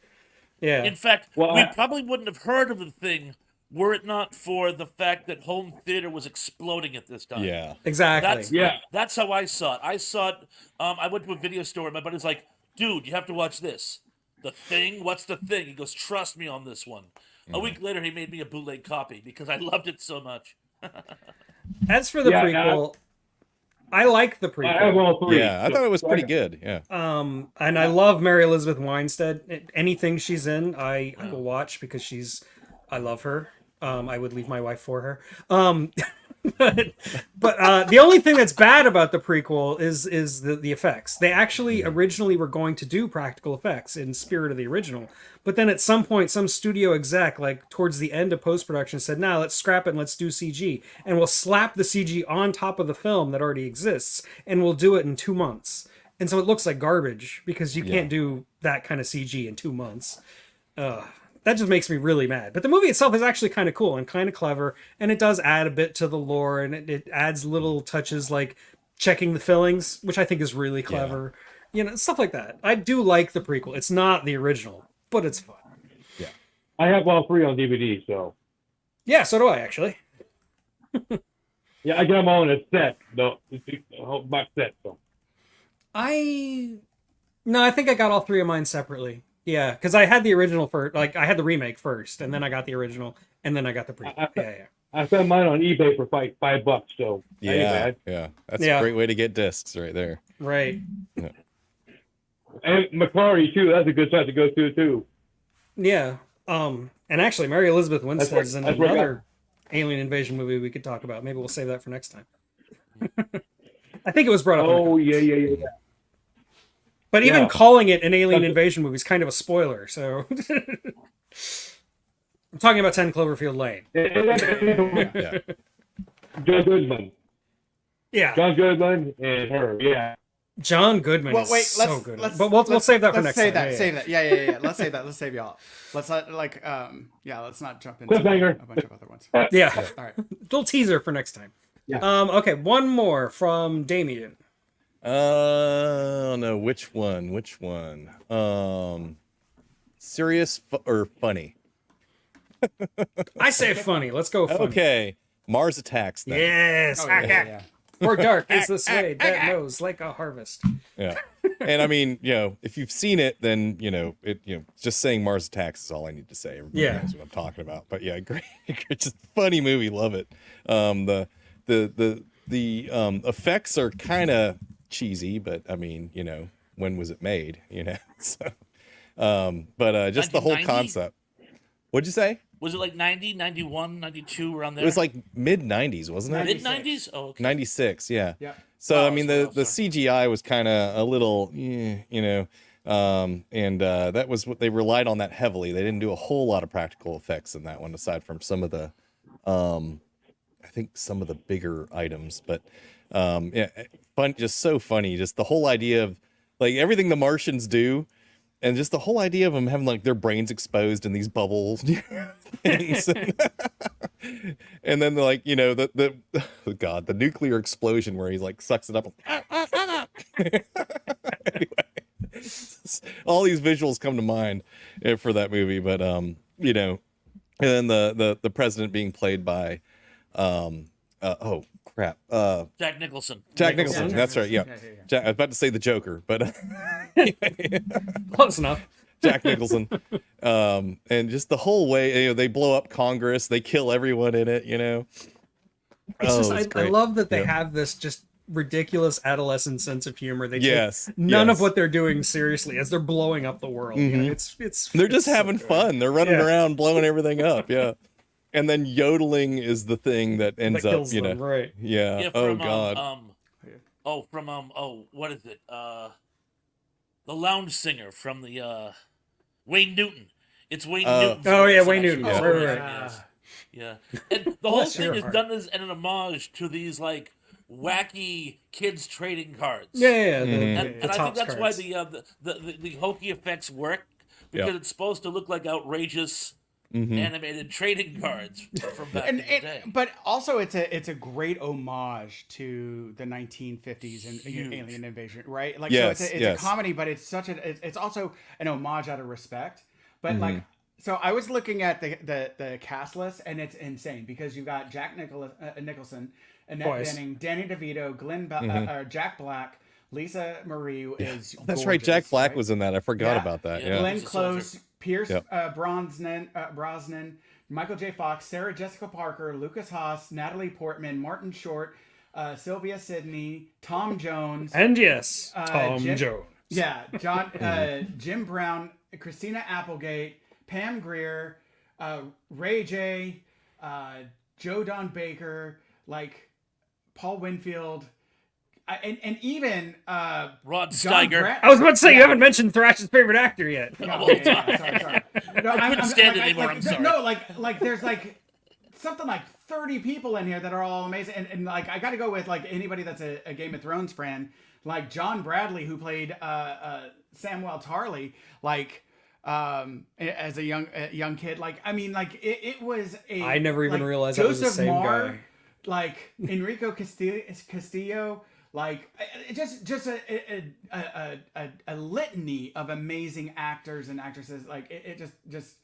Yeah. In fact, Well, we I- probably wouldn't have heard of The Thing were it not for the fact that home theater was exploding at this time. Yeah. Exactly. That's how I saw it. I saw it. I went to a video store and my buddy's like, "Dude, you have to watch this. The Thing? What's The Thing?" He goes, "Trust me on this one." A week later, he made me a bootleg copy because I loved it so much. As for the Yeah, prequel, I like the I have prequel. all three. Yeah, I thought it was pretty good. Yeah. And I love Mary Elizabeth Winstead. Anything she's in, I will watch because I love her. I would leave my wife for her. But the only thing that's bad about the prequel is the effects. They actually originally were going to do practical effects in spirit of the original, but then at some point, some studio exec, like towards the end of post-production, said, "Nah, let's scrap it and let's do CG, and we'll slap the CG on top of the film that already exists, and we'll do it in 2 months." And so it looks like garbage because you can't do that kind of CG in 2 months. That just makes me really mad. But the movie itself is actually kind of cool and kind of clever, and it does add a bit to the lore, and it adds little touches like checking the fillings, which I think is really clever. You know, stuff like that. I do like the prequel. It's not the original, but it's fun. Yeah. I have all three on DVD, so Yeah, so do I actually. yeah, I got them all in a set. No, it's a whole box set. So No, I think I got all three of mine separately. Yeah, because I had the original first, like I had the remake first, and then I got the original, and then I got the prequel. Yeah. I found mine on eBay for $5. So that ain't Yeah. bad. Yeah. That's Yeah. a great way to get discs right there. Right. And Macquarie too. That's a good site to go to too. Yeah. And actually, Mary Elizabeth Winstead is in that's where I another alien invasion movie we could talk about. Maybe we'll save that for next time. I think it was brought up. Oh yeah. But even Yeah. calling it an alien invasion movie is kind of a spoiler. So I'm talking about 10 Cloverfield Lane. Yeah. John Goodman. Yeah, John Goodman and her. Yeah. John Goodman Well, is wait, so good. But we'll save that for next save time. that. Yeah, Save that. Yeah. Let's save that. Let's save y'all. Let's not let's not jump into Cliffhanger. a bunch of other ones. Yeah. All right. Little teaser for next time. Yeah. Okay, one more from Damien. No, which one? Serious or funny? I say funny. Let's go funny. Okay. Mars Attacks then. Yes. Oh, yeah. Or dark is the sway that knows like a harvest. Yeah. And I mean, if you've seen it, then just saying Mars Attacks is all I need to say. Everybody Yeah. knows what I'm talking about. But yeah, great, just funny movie, love it. The effects are kind of cheesy, but I mean, when was it made, you know? So, but just the whole 1990? concept. What'd you say? Was it like 90, 91, 92, around there? It was like mid 90s, wasn't it? mid 90s. Oh, okay. 96, yeah. Yep. So Oh, I mean sorry, the sorry. CGI was kind of a little, you know, and that was what they relied on that heavily. They didn't do a whole lot of practical effects in that one, aside from some of the, I think some of the bigger items. But yeah, fun, just so funny. Just the whole idea of like everything the Martians do. And just the whole idea of them having like their brains exposed in these bubbles, things. And then like, you know, the oh God, the nuclear explosion where he like sucks it up. Anyway, all these visuals come to mind for that movie, but you know, and then the president being played by oh crap, Jack Nicholson. Jack Nicholson. That's right. Yeah. I was about to say the Joker, but Close enough. Jack Nicholson. And just the whole way, you know, they blow up Congress, they kill everyone in it, you know. It's just, it's I great. love that they Yeah. have this just ridiculous adolescent sense of humor. They Yes, take none of yes. what they're doing seriously as they're blowing up the world. You know, it's They're just it's so having good. fun. They're running Yeah. around blowing everything up. Yeah. And then yodeling is the thing that ends That up, kills you know. them, right? Yeah. Yeah, Oh from, God. what is it? The lounge singer from the Wayne Newton. It's Wayne Newton. Oh, yeah, Wayne Newton. Yeah. Right. Yeah. And the whole Bless thing your is heart. done as an homage to these like wacky kids trading cards. Yeah, And, the and I think Topps that's why cards. the hokey effects work, because Yep. it's supposed to look like outrageous animated trading cards from back in the day. But also, it's a great homage to the 1950s and Huge. alien invasion, right? Like, Yes, so it's yes. a comedy, but it's also an homage out of respect. But Mm-hmm. like, so I was looking at the cast list, and it's insane because you got Jack Nicholson, Annette Twice. Bening, Danny DeVito, Jack Black, Lisa Marie is That's right. Jack gorgeous, Black right? was in that. I forgot Yeah. about that. Yeah. Yeah. Glenn He's a soldier. Close, Pierce Yep. Brosnan, Michael J. Fox, Sarah Jessica Parker, Lucas Haas, Natalie Portman, Martin Short, Sylvia Sidney, Tom Jones, And yes, Tom Jim- Jones. yeah, Jim Brown, Christina Applegate, Pam Grier, Ray J, Joe Don Baker, like Paul Winfield, and even Rod John Steiger. Brad- I was about to say you Yeah. haven't mentioned Thrash's favorite actor yet. No, Oh, sorry. No, I couldn't stand it anymore, I'm sorry. No, like there's like something like 30 people in here that are all amazing, and like I got to go with like anybody that's a Game of Thrones fan, like John Bradley who played Samwell Tarly, like as a young kid. Like I mean, like it was a. I never even like, realized that was the Joseph same Marr, guy. like Enrico Castillo. Like just a litany of amazing actors and actresses. Like it just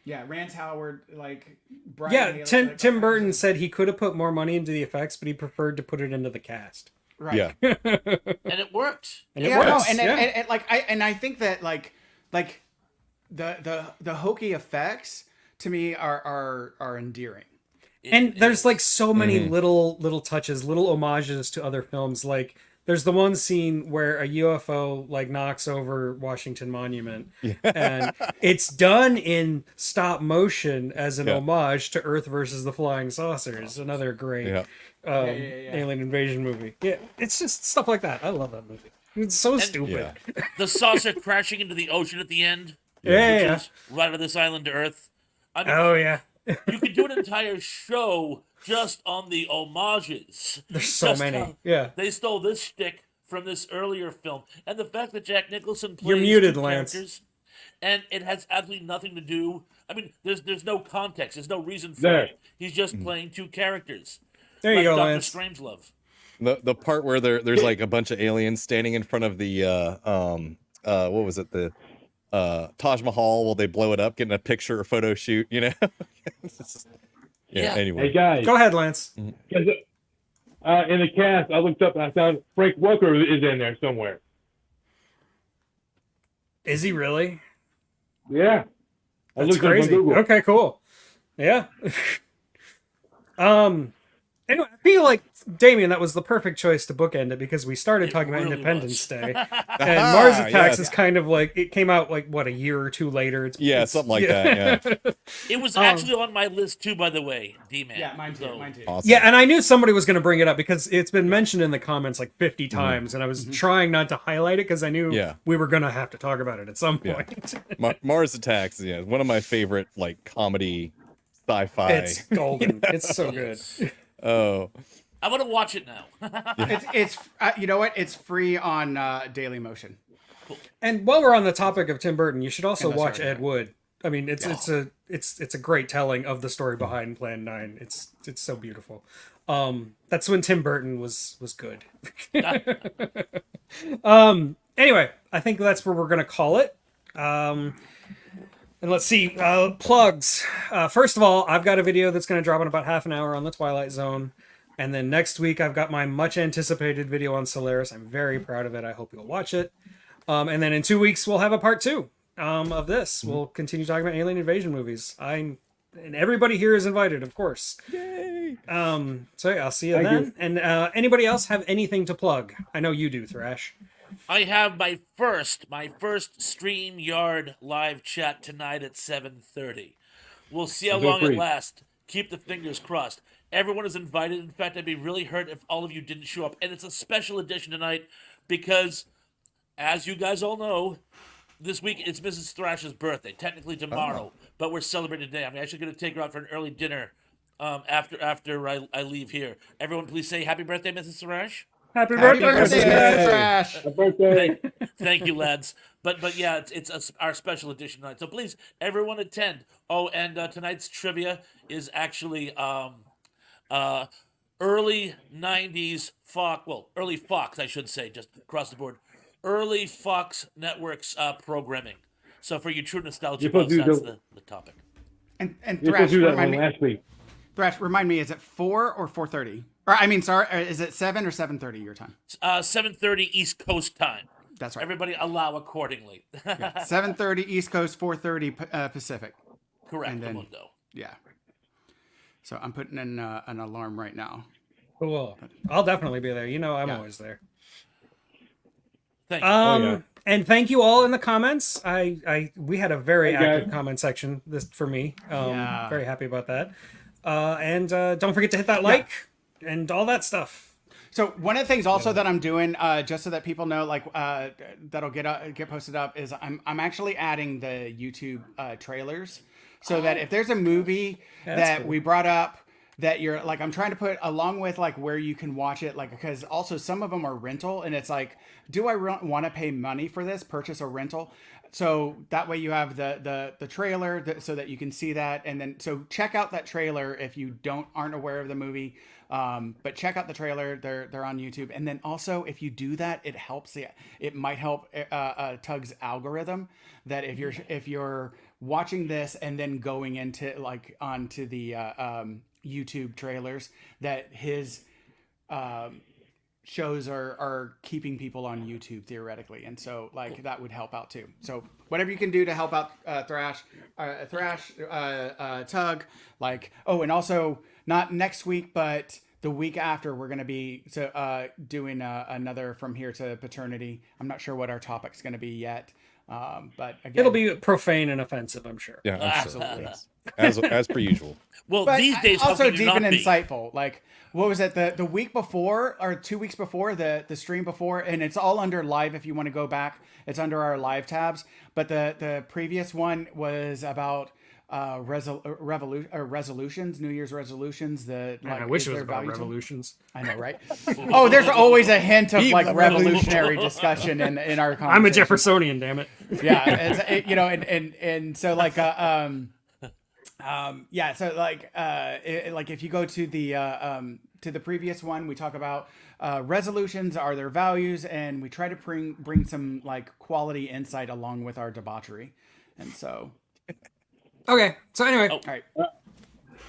yeah, Rance Howard, like Brian Yeah, Haley, Tim like, Tim Burton said he could have put more money into the effects, but he preferred to put it into the cast. right. Yeah. And it worked. And it Yeah, works. no, yeah. and like I think that like the hokey effects to me are endearing. And there's is. like so many little touches, little homages to other films. Like there's the one scene where a UFO like knocks over Washington Monument, and it's done in stop motion as an Yeah. homage to Earth versus the Flying Saucers. Another great Yeah. alien invasion movie. Yeah, it's just stuff like that. I love that movie. It's so stupid. Yeah. The saucer crashing into the ocean at the end. Yeah, which yeah. is right on this island to Earth. I mean, Oh yeah. you could do an entire show just on the homages. There's so Just many. how Yeah. They stole this shtick from this earlier film. And the fact that Jack Nicholson plays You're muted, two Lance. characters, and it has absolutely nothing to do. I mean, there's no context. There's no reason for There. it. He's just playing two characters. There you like go, Dr. Lance. Strangelove. The part where there's like a bunch of aliens standing in front of the what was it, the Taj Mahal while they blow it up, getting a picture or photo shoot, you know. Yeah. Anyway. Hey guys, Go ahead, Lance. in the cast, I looked up and I found Frank Welker is in there somewhere. Is he really? Yeah, I That's looked up on crazy. Google. Okay, cool. Yeah. And I feel like, Damien, that was the perfect choice to bookend it because we started It talking about really Independence was. Day. And Mars Attacks yes. is kind of like, it came out like, what, a year or two later? It's Something like that, yeah. It was actually on my list too, by the way, D-Man. Yeah, mine too. So- Mine too. Awesome. Yeah, and I knew somebody was going to bring it up because it's been mentioned in the comments like 50 times, and I was trying not to highlight it because I knew Yeah. we were going to have to talk about it at some Yeah. point. Mars Attacks, yeah, one of my favorite like comedy sci-fi. It's golden. It's so good. Oh, I want to watch it now. It's you know what? It's free on Daily Motion. And while we're on the topic of Tim Burton, you should also And that's watch right, Ed Wood. I mean, it's a great telling of the story behind Plan 9. It's so beautiful. That's when Tim Burton was good. Anyway, I think that's where we're gonna call it. And let's see, plugs. First of all, I've got a video that's gonna drop in about half an hour on the Twilight Zone. And then next week, I've got my much anticipated video on Solaris. I'm very proud of it. I hope you'll watch it. And then in 2 weeks, we'll have a part 2 of this. We'll continue talking about alien invasion movies. And everybody here is invited, of course. yay! So yeah, I'll see you Thank then. you. And anybody else have anything to plug? I know you do, Thrash. I have my first StreamYard live chat tonight at 7:30. We'll see how Feel long it free. lasts. Keep the fingers crossed. Everyone is invited. In fact, I'd be really hurt if all of you didn't show up. And it's a special edition tonight because, as you guys all know, this week it's Mrs. Thrash's birthday. Technically tomorrow, but we're celebrating today. I'm actually going to take her out for an early dinner after I leave here. Everyone, please say happy birthday, Mrs. Thrash. Happy Happy birthday, birthday, Mrs. Mr. Smith. Thrash. Happy birthday. Thank you, lads. But yeah, it's our special edition tonight. So please, everyone attend. Oh, and tonight's trivia is actually early 90s Fox, well, early Fox, I should say, just across the board. Early Fox Networks programming. So for you true nostalgia You're supposed buffs, to that's do the topic. And You're Thrash, supposed to do that remind one me. last week. Thrash, remind me. Is it 4 or 4:30? Or I mean, sorry, is it 7 or 7:30 your time? 7:30 East Coast time. That's right. Everybody allow accordingly. 7:30 East Coast, 4:30 Pacific. Correct, then- Mundo. Yeah. So I'm putting in an alarm right now. Cool. I'll definitely be there. You know, I'm Yeah. always there. Thank you. yeah. And thank you all in the comments. We had a very Hey, guys. active comment section this for me. Yeah. Very happy about that. And don't forget to hit that like and all that stuff. So one of the things also that I'm doing, just so that people know, like that'll get posted up, is I'm actually adding the YouTube trailers, so that if there's a movie that cool. we brought up that you're like, I'm trying to put along with like where you can watch it, like because also some of them are rental, and it's like, do I want to pay money for this? Purchase a rental. So that way you have the trailer so that you can see that, and then so check out that trailer if you aren't aware of the movie. But check out the trailer. They're on YouTube, and then also if you do that, it helps. It might help Tug's algorithm. That if you're watching this and then going into like onto the YouTube trailers, that his shows are keeping people on YouTube theoretically, and so like that would help out too. So whatever you can do to help out Thrash, Tug, like and also not next week, but the week after we're gonna be doing another From Here to Paternity. I'm not sure what our topic's gonna be yet, but again, It'll be profane and offensive, I'm sure. Yeah, I'm sure. absolutely. Yes. As per usual. Well, But these days, how also can you deep not and be? insightful. Like, what was it? The week before or 2 weeks before the stream before, and it's all under live. If you want to go back, it's under our live tabs. But the previous one was about resolutions, New Year's resolutions. I wish is it was there about value to them? revolutions. I know, right? Oh, there's always a hint of like revolutionary discussion in our conversation. I'm a Jeffersonian, damn it. Yeah, and so like yeah, so like like if you go to the previous one, we talk about resolutions, are their values, and we try to bring some like quality insight along with our debauchery, and so Okay, so anyway, all right,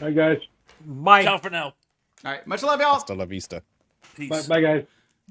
Bye, guys. bye. Ciao for now. all right, much love, y'all. Hasta la vista. Peace. Bye, guys.